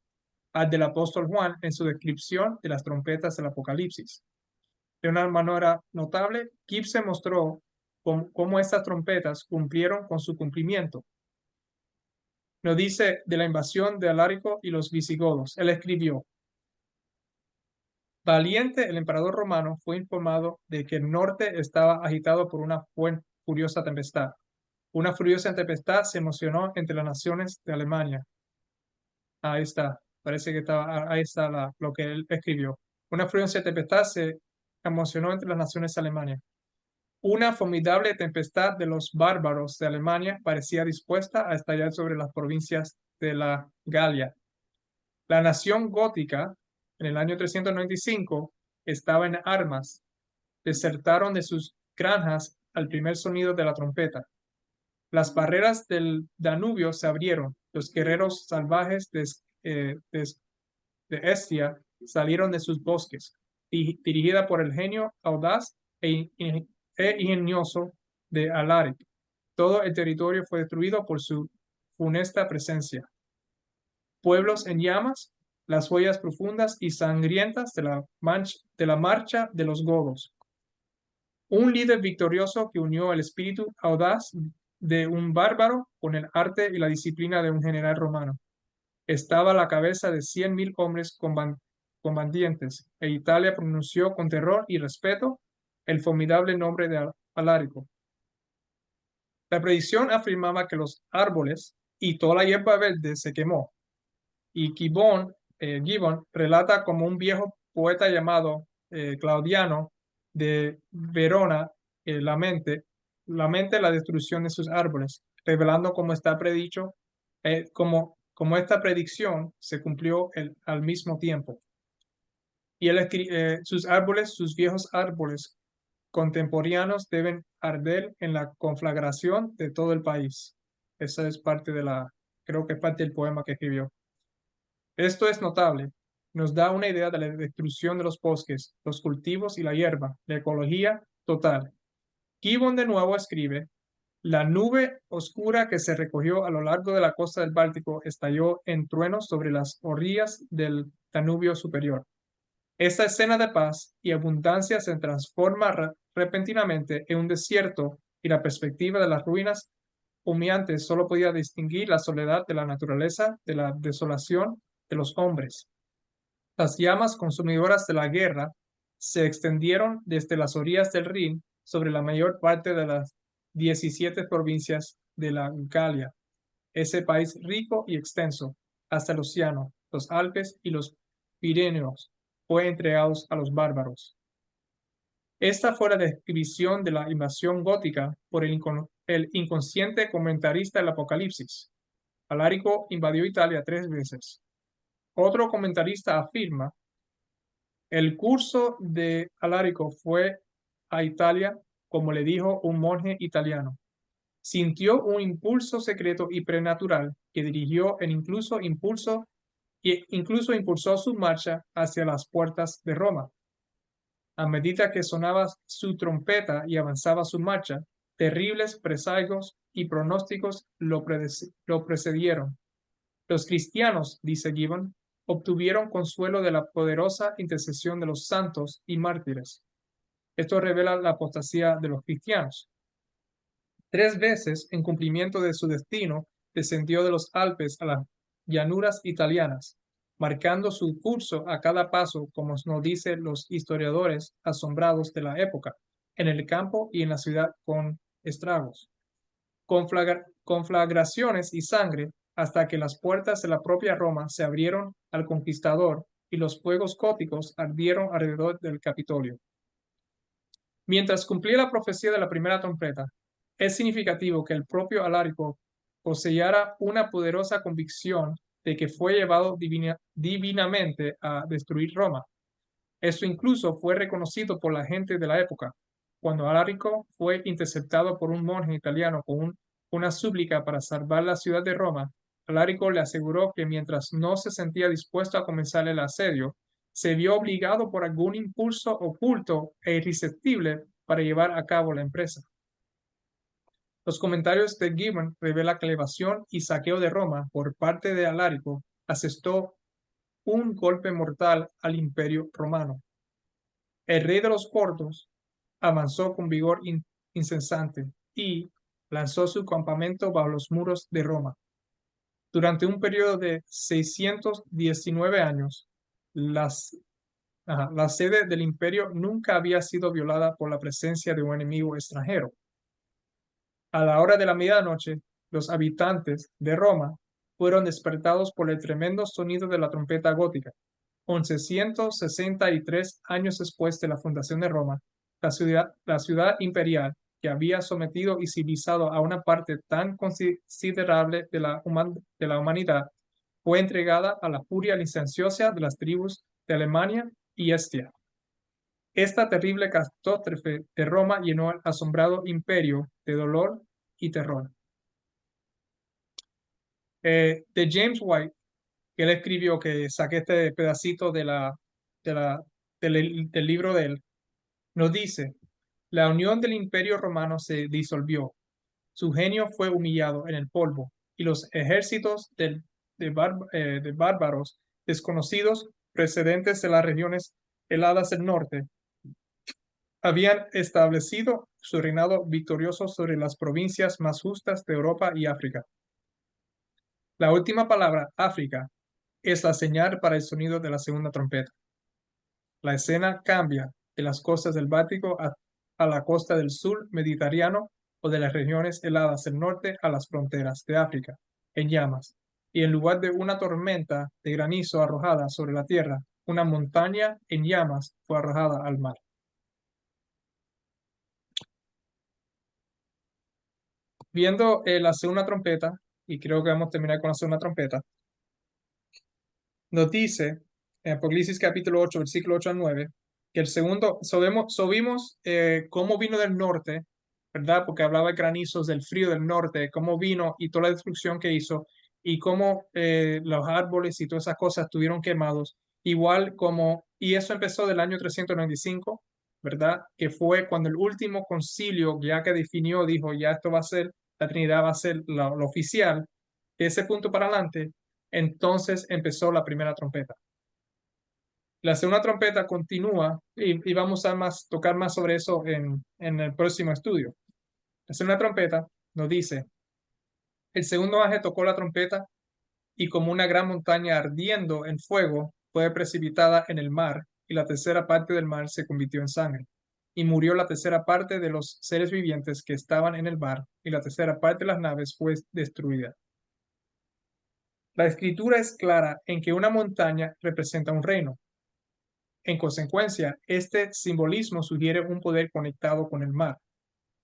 al del apóstol Juan en su descripción de las trompetas del Apocalipsis. De una manera notable, Gibson mostró cómo estas trompetas cumplieron con su cumplimiento. Nos dice de la invasión de Alarico y los visigodos. Él escribió: valiente, el emperador romano fue informado de que el norte estaba agitado por una furiosa tempestad. Una furiosa tempestad se emocionó entre las naciones de Alemania. Ahí está, parece que ahí está lo que él escribió. Una furiosa tempestad se emocionó entre las naciones de Alemania. Una formidable tempestad de los bárbaros de Alemania parecía dispuesta a estallar sobre las provincias de la Galia. La nación gótica, en el año 395, estaba en armas. Desertaron de sus granjas al primer sonido de la trompeta. Las barreras del Danubio se abrieron. Los guerreros salvajes de Estia salieron de sus bosques, dirigida por el genio audaz e ingenioso de Alaric. Todo el territorio fue destruido por su funesta presencia. Pueblos en llamas, las huellas profundas y sangrientas de la marcha de los godos. Un líder victorioso que unió el espíritu audaz de un bárbaro con el arte y la disciplina de un general romano. estaba a la cabeza de 100.000 hombres combatientes, e Italia pronunció con terror y respeto el formidable nombre de Alarico. La predicción afirmaba que los árboles y toda la hierba verde se quemó, y Gibbon relata como un viejo poeta llamado Claudiano de Verona lamente la destrucción de sus árboles, revelando cómo está predicho, como esta predicción se cumplió al mismo tiempo. Y sus viejos árboles contemporáneos deben arder en la conflagración de todo el país. Esa es parte creo que es parte del poema que escribió. Esto es notable. Nos da una idea de la destrucción de los bosques, los cultivos y la hierba, la ecología total. Gibbon de nuevo escribe: la nube oscura que se recogió a lo largo de la costa del Báltico estalló en truenos sobre las orillas del Danubio superior. Esta escena de paz y abundancia se transforma repentinamente en un desierto, y la perspectiva de las ruinas humeantes solo podía distinguir la soledad de la naturaleza de la desolación de los hombres. Las llamas consumidoras de la guerra se extendieron desde las orillas del Rin sobre la mayor parte de las 17 provincias de la Galia, ese país rico y extenso, hasta el océano, los Alpes y los Pirineos, fue entregados a los bárbaros. Esta fue la descripción de la invasión gótica por el inconsciente comentarista del Apocalipsis. Alarico invadió Italia 3 veces. Otro comentarista afirma: el curso de Alarico fue a Italia como le dijo un monje italiano. Sintió un impulso secreto y prenatural que dirigió incluso impulsó su marcha hacia las puertas de Roma. A medida que sonaba su trompeta y avanzaba su marcha, terribles presagios y pronósticos lo precedieron. Los cristianos, dice Gibbon, obtuvieron consuelo de la poderosa intercesión de los santos y mártires. Esto revela la apostasía de los cristianos. 3 veces, en cumplimiento de su destino, descendió de los Alpes a las llanuras italianas, marcando su curso a cada paso, como nos dicen los historiadores asombrados de la época, en el campo y en la ciudad con estragos, conflagraciones y sangre, hasta que las puertas de la propia Roma se abrieron al conquistador y los fuegos góticos ardieron alrededor del Capitolio. Mientras cumplía la profecía de la primera trompeta, es significativo que el propio Alarico poseyera una poderosa convicción de que fue llevado divinamente a destruir Roma. Esto incluso fue reconocido por la gente de la época. Cuando Alarico fue interceptado por un monje italiano con una súplica para salvar la ciudad de Roma, Alarico le aseguró que mientras no se sentía dispuesto a comenzar el asedio, se vio obligado por algún impulso oculto e irresistible para llevar a cabo la empresa. Los comentarios de Gibbon revelan que la evasión y saqueo de Roma por parte de Alarico asestó un golpe mortal al Imperio Romano. El rey de los Cortos avanzó con vigor incesante y lanzó su campamento bajo los muros de Roma. Durante un periodo de 619 años, la sede del imperio nunca había sido violada por la presencia de un enemigo extranjero. A la hora de la medianoche, los habitantes de Roma fueron despertados por el tremendo sonido de la trompeta gótica. 1163 años después de la fundación de Roma, la ciudad imperial, que había sometido y civilizado a una parte tan considerable de la humanidad, fue entregada a la furia licenciosa de las tribus de Alemania y Estia. Esta terrible catástrofe de Roma llenó al asombrado imperio de dolor y terror. De James White, que él escribió, que saqué este pedacito del libro de él, nos dice: la unión del imperio romano se disolvió, su genio fue humillado en el polvo, y los ejércitos de bárbaros desconocidos procedentes de las regiones heladas del norte habían establecido su reinado victorioso sobre las provincias más justas de Europa y África. La última palabra, África, es la señal para el sonido de la segunda trompeta. La escena cambia de las costas del Báltico a la costa del sur mediterráneo o de las regiones heladas del norte a las fronteras de África, en llamas. Y en lugar de una tormenta de granizo arrojada sobre la tierra, una montaña en llamas fue arrojada al mar. Viendo la segunda trompeta, y creo que vamos a terminar con la segunda trompeta, nos dice en Apocalipsis capítulo 8, versículo 8 al 9, que el segundo, vimos cómo vino del norte, ¿verdad? Porque hablaba de granizos, del frío del norte, cómo vino y toda la destrucción que hizo, y cómo los árboles y todas esas cosas estuvieron quemados, igual como, y eso empezó del año 395, ¿verdad? Que fue cuando el último concilio, ya que definió, dijo, ya esto va a ser, la Trinidad va a ser lo oficial, de ese punto para adelante entonces empezó la primera trompeta. La segunda trompeta continúa y vamos a tocar más sobre eso en el próximo estudio. La segunda trompeta nos dice, el segundo ángel tocó la trompeta y como una gran montaña ardiendo en fuego fue precipitada en el mar y la tercera parte del mar se convirtió en sangre. Y murió la tercera parte de los seres vivientes que estaban en el mar y la tercera parte de las naves fue destruida. La escritura es clara en que una montaña representa un reino. En consecuencia, este simbolismo sugiere un poder conectado con el mar,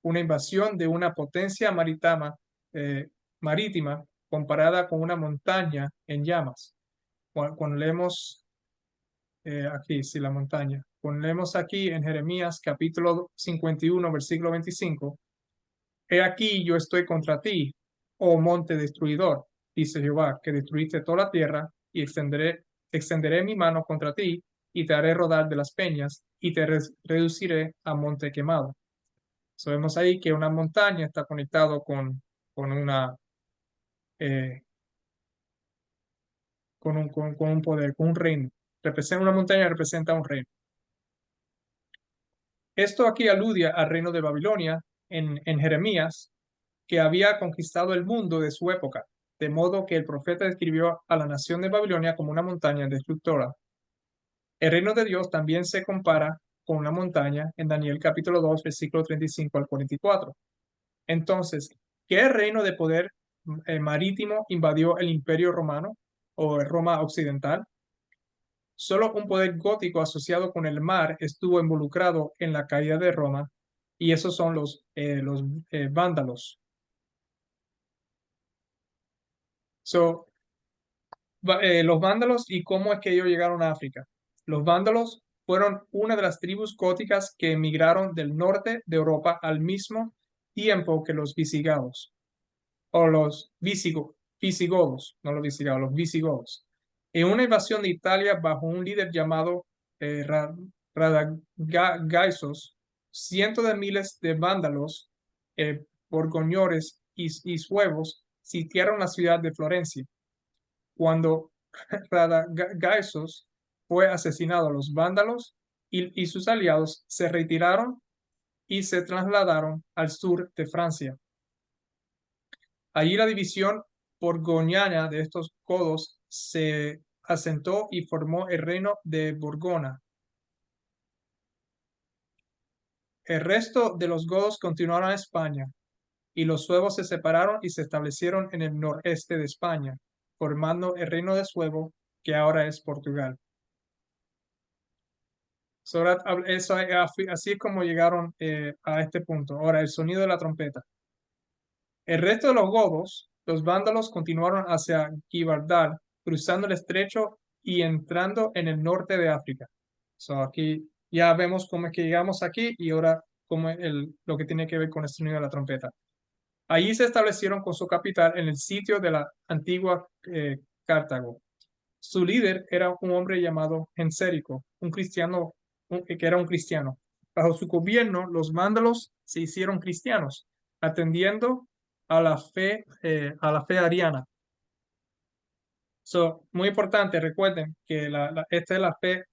una invasión de una potencia eh, marítima comparada con una montaña en llamas. Cuando leemos aquí, sí, la montaña, cuando leemos aquí en Jeremías capítulo 51, versículo 25, he aquí yo estoy contra ti, oh monte destruidor, dice Jehová, que destruiste toda la tierra y extenderé mi mano contra ti y te haré rodar de las peñas y te reduciré a monte quemado. Sabemos ahí que una montaña está conectado con eh, con un poder, con un reino. Una montaña representa un reino. Esto aquí alude al reino de Babilonia en Jeremías, que había conquistado el mundo de su época, de modo que el profeta describió a la nación de Babilonia como una montaña destructora. El reino de Dios también se compara con una montaña en Daniel capítulo 2, versículo 35 al 44. Entonces, ¿qué reino de poder marítimo invadió el imperio romano o Roma occidental? Solo un poder gótico asociado con el mar estuvo involucrado en la caída de Roma, y esos son los vándalos. So, los vándalos y cómo es que ellos llegaron a África. Los vándalos fueron una de las tribus góticas que emigraron del norte de Europa al mismo tiempo que los visigodos, o los visigodos, no los visigodos, los visigodos. En una invasión de Italia bajo un líder llamado Radagaisos, cientos de miles de vándalos, borgoñones y suevos sitiaron la ciudad de Florencia. Cuando Radagaisos fue asesinado, los vándalos y sus aliados se retiraron y se trasladaron al sur de Francia. Allí la división borgoñana de estos godos se asentó y formó el reino de Borgona. El resto de los godos continuaron a España y los suevos se separaron y se establecieron en el noreste de España, formando el reino de Suevo, que ahora es Portugal. Así es como llegaron a este punto. Ahora, el sonido de la trompeta. El resto de los godos, los vándalos continuaron hacia Gibraltar, cruzando el estrecho y entrando en el norte de África. Aquí ya vemos cómo es que llegamos aquí y ahora cómo es lo que tiene que ver con el sonido de la trompeta. Allí se establecieron con su capital en el sitio de la antigua Cartago. Su líder era un hombre llamado Gensérico, un cristiano, que era un cristiano. Bajo su gobierno, los vándalos se hicieron cristianos, atendiendo a la fe ariana. Muy importante, recuerden que esta es la fe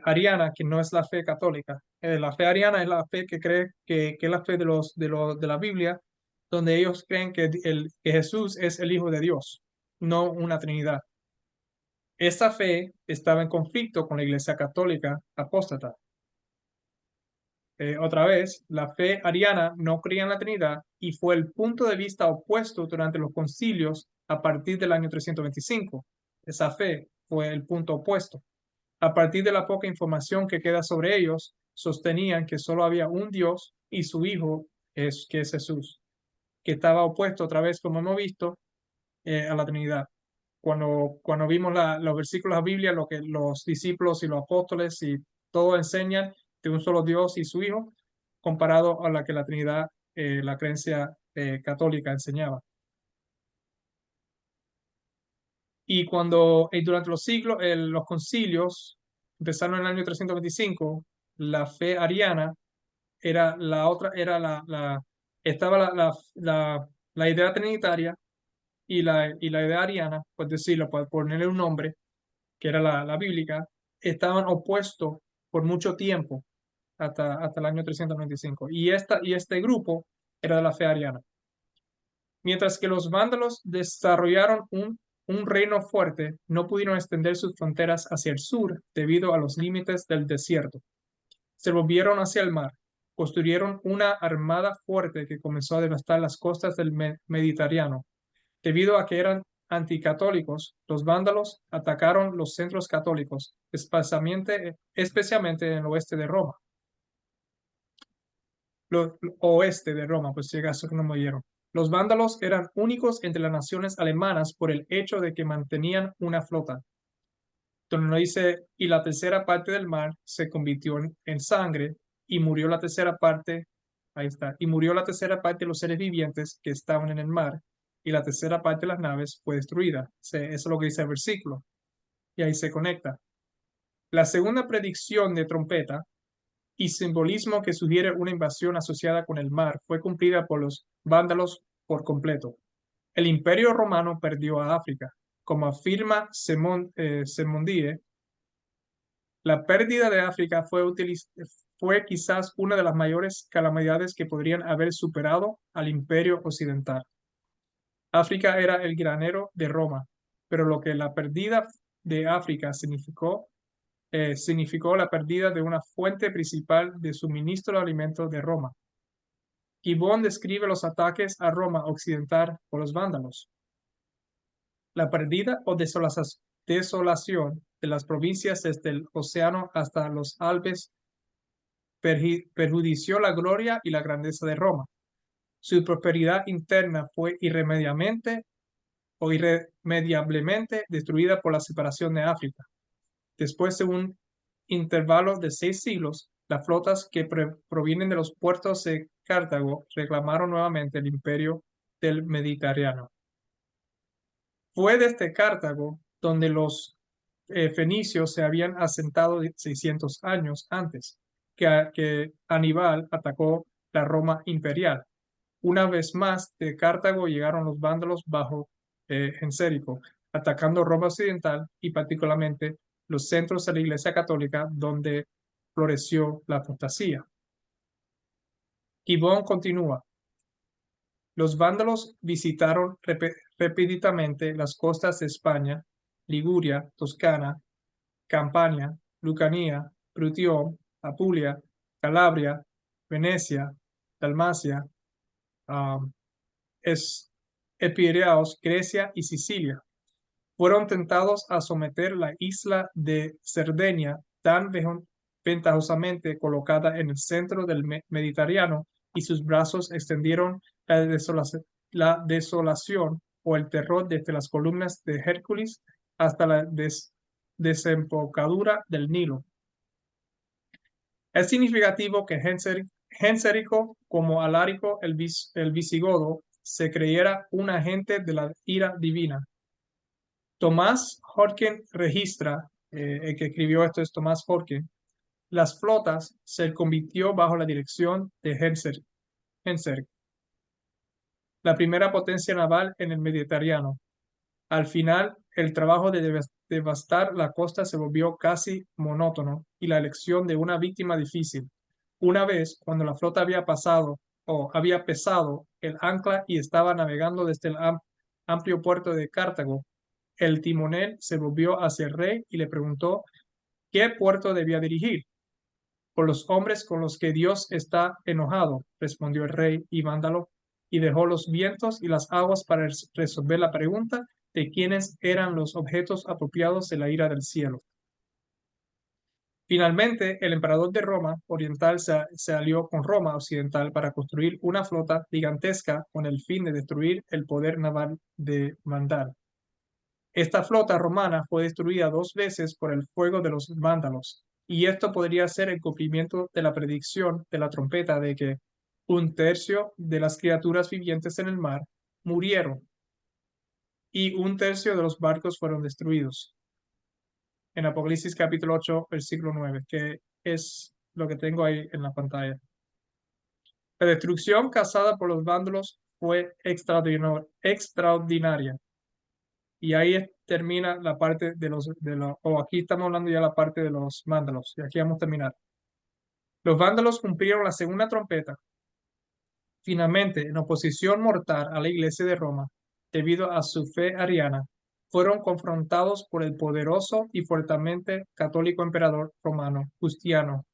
ariana, que no es la fe católica. La fe ariana es la fe que cree que es la fe de la Biblia, donde ellos creen que Jesús es el Hijo de Dios, no una Trinidad. Esta fe estaba en conflicto con la Iglesia Católica apóstata. Otra vez, la fe ariana no creía en la Trinidad y fue el punto de vista opuesto durante los concilios a partir del año 325. Esa fe fue el punto opuesto. A partir de la poca información que queda sobre ellos, sostenían que solo había un Dios y su Hijo, que es Jesús, que estaba opuesto otra vez, como hemos visto, a la Trinidad. Cuando vimos los versículos de la Biblia, lo que los discípulos y los apóstoles y todo enseñan de un solo Dios y su Hijo, comparado a la que la Trinidad, la creencia católica enseñaba. Y durante los siglos, los concilios, empezaron en el año 325, la fe ariana era la otra, estaba la idea trinitaria y la idea ariana, por decirlo, por ponerle un nombre, que era la bíblica, estaban opuestos por mucho tiempo, hasta el año 395. Y este grupo era de la fe ariana. Mientras que los vándalos desarrollaron un reino fuerte, no pudieron extender sus fronteras hacia el sur debido a los límites del desierto. Se volvieron hacia el mar, construyeron una armada fuerte que comenzó a devastar las costas del Mediterráneo. Debido a que eran anticatólicos, los vándalos atacaron los centros católicos, especialmente en el oeste de Roma. Oeste de Roma, pues si acaso que no me oyeron. Los vándalos eran únicos entre las naciones alemanas por el hecho de que mantenían una flota. Donde no dice, y la tercera parte del mar se convirtió en sangre y murió la tercera parte, ahí está, y murió la tercera parte de los seres vivientes que estaban en el mar y la tercera parte de las naves fue destruida. Eso es lo que dice el versículo. Y ahí se conecta. La segunda predicción de trompeta y simbolismo que sugiere una invasión asociada con el mar fue cumplida por los vándalos por completo. El Imperio Romano perdió a África. Como afirma Simondie, la pérdida de África fue quizás una de las mayores calamidades que podrían haber superado al Imperio Occidental. África era el granero de Roma, pero lo que la pérdida de África significó la pérdida de una fuente principal de suministro de alimentos de Roma. Gibbon describe los ataques a Roma occidental por los vándalos. La pérdida o desolación de las provincias desde el océano hasta los Alpes perjudició la gloria y la grandeza de Roma. Su prosperidad interna fue irremediablemente destruida por la separación de África. Después de un intervalo de 6 siglos, las flotas que provienen de los puertos de Cartago reclamaron nuevamente el imperio del Mediterráneo. Fue desde Cartago donde los fenicios se habían asentado 600 años antes, que Aníbal atacó la Roma imperial. Una vez más, de Cartago llegaron los vándalos bajo Gensérico, atacando Roma occidental y particularmente los centros de la Iglesia Católica donde floreció la apostasía. Gibbon continúa. Los vándalos visitaron repetidamente las costas de España, Liguria, Toscana, Campania, Lucania, Brutión, Apulia, Calabria, Venecia, Dalmacia, Epireos, Grecia y Sicilia. Fueron tentados a someter la isla de Cerdeña, tan ventajosamente colocada en el centro del Mediterráneo, y sus brazos extendieron la desolación o el terror desde las columnas de Hércules hasta la desembocadura del Nilo. Es significativo que Gensérico, como Alarico el visigodo, se creyera un agente de la ira divina. Tomás Horken registra, el que escribió esto es Tomás Horken, las flotas se convirtió bajo la dirección de Genseric, la primera potencia naval en el Mediterráneo. Al final, el trabajo de devastar la costa se volvió casi monótono y la elección de una víctima difícil. Una vez, cuando la flota había pesado el ancla y estaba navegando desde el amplio puerto de Cartago, el timonel se volvió hacia el rey y le preguntó qué puerto debía dirigir. Por los hombres con los que Dios está enojado, respondió el rey y vándalo, y dejó los vientos y las aguas para resolver la pregunta de quiénes eran los objetos apropiados de la ira del cielo. Finalmente, el emperador de Roma Oriental se alió con Roma Occidental para construir una flota gigantesca con el fin de destruir el poder naval de Mandal. Esta flota romana fue destruida 2 veces por el fuego de los vándalos, y esto podría ser el cumplimiento de la predicción de la trompeta de que 1/3 de las criaturas vivientes en el mar murieron y 1/3 de los barcos fueron destruidos. En Apocalipsis capítulo 8, versículo 9, que es lo que tengo ahí en la pantalla. La destrucción causada por los vándalos fue extraordinaria. Y ahí termina la parte de los, o aquí estamos hablando ya la parte de los vándalos, y aquí vamos a terminar. Los vándalos cumplieron la segunda trompeta, finalmente, en oposición mortal a la Iglesia de Roma, debido a su fe ariana, fueron confrontados por el poderoso y fuertemente católico emperador romano Justiniano.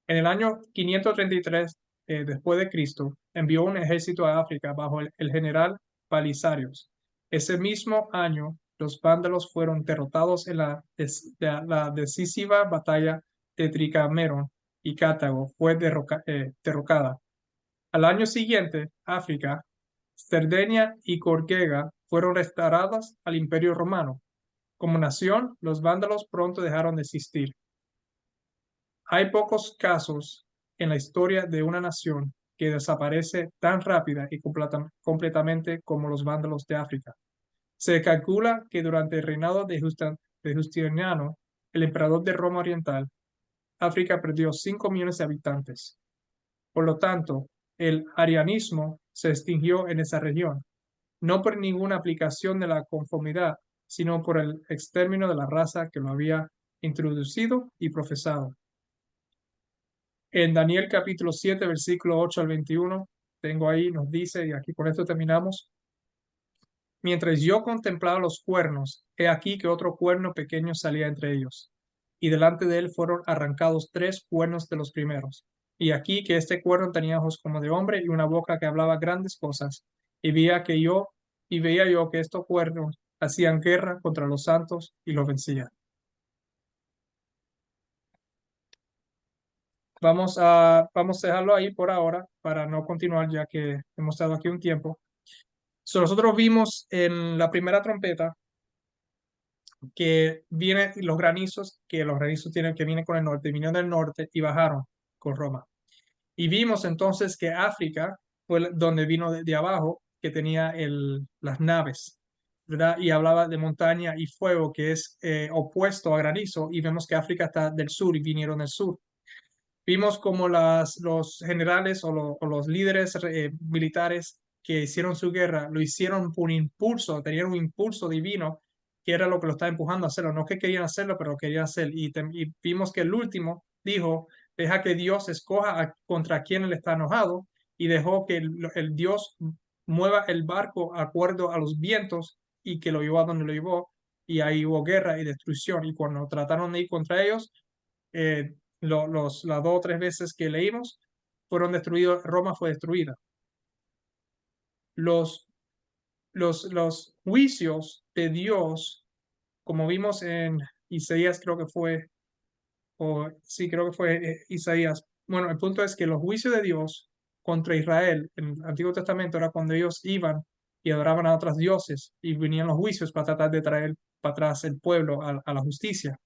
En el año 533 después de Cristo, envió un ejército a África bajo el general Palisarios. Ese mismo año, los vándalos fueron derrotados en la decisiva batalla de Tricameron y Cartago fue derrocada. Al año siguiente, África, Cerdeña y Córcega fueron restauradas al Imperio Romano. Como nación, los vándalos pronto dejaron de existir. Hay pocos casos en la historia de una nación que desaparece tan rápida y completamente como los vándalos de África. Se calcula que durante el reinado de Justiniano, el emperador de Roma Oriental, África perdió 5 millones de habitantes. Por lo tanto, el arianismo se extinguió en esa región, no por ninguna aplicación de la conformidad, sino por el exterminio de la raza que lo había introducido y profesado. En Daniel capítulo 7, versículo 8 al 21, tengo ahí, nos dice, y aquí con esto terminamos. Mientras yo contemplaba los cuernos, he aquí que otro cuerno pequeño salía entre ellos, y delante de él fueron arrancados 3 cuernos de los primeros. Y aquí que este cuerno tenía ojos como de hombre y una boca que hablaba grandes cosas. Y veía yo que estos cuernos hacían guerra contra los santos y los vencían. Vamos a dejarlo ahí por ahora para no continuar ya que hemos estado aquí un tiempo. Nosotros vimos en la primera trompeta que vienen los granizos que vienen con el norte, vinieron del norte y bajaron con Roma. Y vimos entonces que África fue donde vino de abajo, que tenía las naves, ¿verdad? Y hablaba de montaña y fuego, que es opuesto a granizo, y vemos que África está del sur y vinieron del sur. Vimos como los generales o los líderes militares que hicieron su guerra lo hicieron por impulso, tenían un impulso divino que era lo que lo estaba empujando a hacerlo. No que querían hacerlo, pero lo querían hacer. Y vimos que el último dijo, deja que Dios escoja contra quién él está enojado y dejó que el Dios mueva el barco de acuerdo a los vientos y que lo llevó a donde lo llevó. Y ahí hubo guerra y destrucción. Y cuando trataron de ir contra ellos, eh, las 2 o 3 veces que leímos, fueron destruidos, Roma fue destruida. Los, los juicios de Dios, como vimos en Isaías, creo que fue, o sí, creo que fue Isaías. Bueno, el punto es que los juicios de Dios contra Israel en el Antiguo Testamento era cuando ellos iban y adoraban a otros dioses y venían los juicios para tratar de traer para atrás el pueblo a la justicia.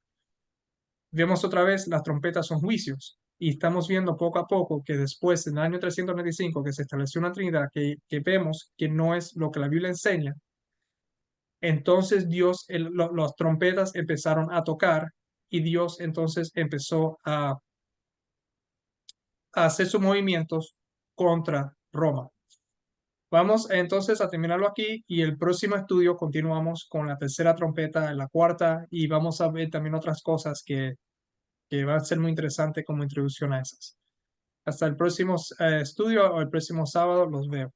Vemos otra vez, las trompetas son juicios. Y estamos viendo poco a poco que después, en el año 395, que se estableció una Trinidad, que vemos que no es lo que la Biblia enseña, entonces las trompetas empezaron a tocar y Dios entonces empezó a hacer sus movimientos contra Roma. Vamos entonces a terminarlo aquí y el próximo estudio continuamos con la tercera trompeta, la cuarta, y vamos a ver también otras cosas que va a ser muy interesante como introducción a esas. Hasta el próximo estudio o el próximo sábado los veo.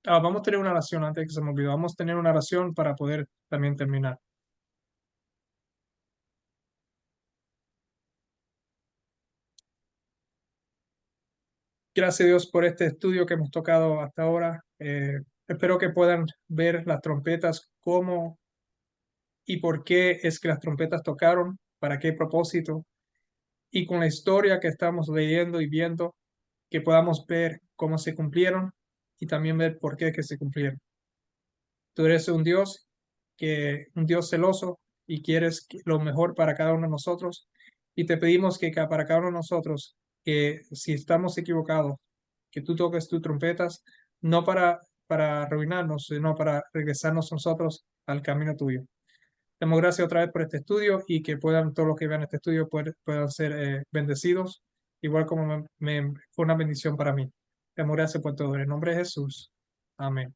Vamos a tener una oración antes de que se me olvide. Vamos a tener una oración para poder también terminar. Gracias a Dios por este estudio que hemos tocado hasta ahora. Espero que puedan ver las trompetas, cómo y por qué es que las trompetas tocaron, para qué propósito, y con la historia que estamos leyendo y viendo, que podamos ver cómo se cumplieron y también ver por qué que se cumplieron. Tú eres un Dios celoso y quieres lo mejor para cada uno de nosotros. Y te pedimos que para cada uno de nosotros, que si estamos equivocados, que tú toques tus trompetas, no para arruinarnos, sino para regresarnos nosotros al camino tuyo. Damos gracias otra vez por este estudio y que puedan, todos los que vean este estudio puedan ser bendecidos, igual como fue una bendición para mí. Damos gracias por todo. En el nombre de Jesús. Amén.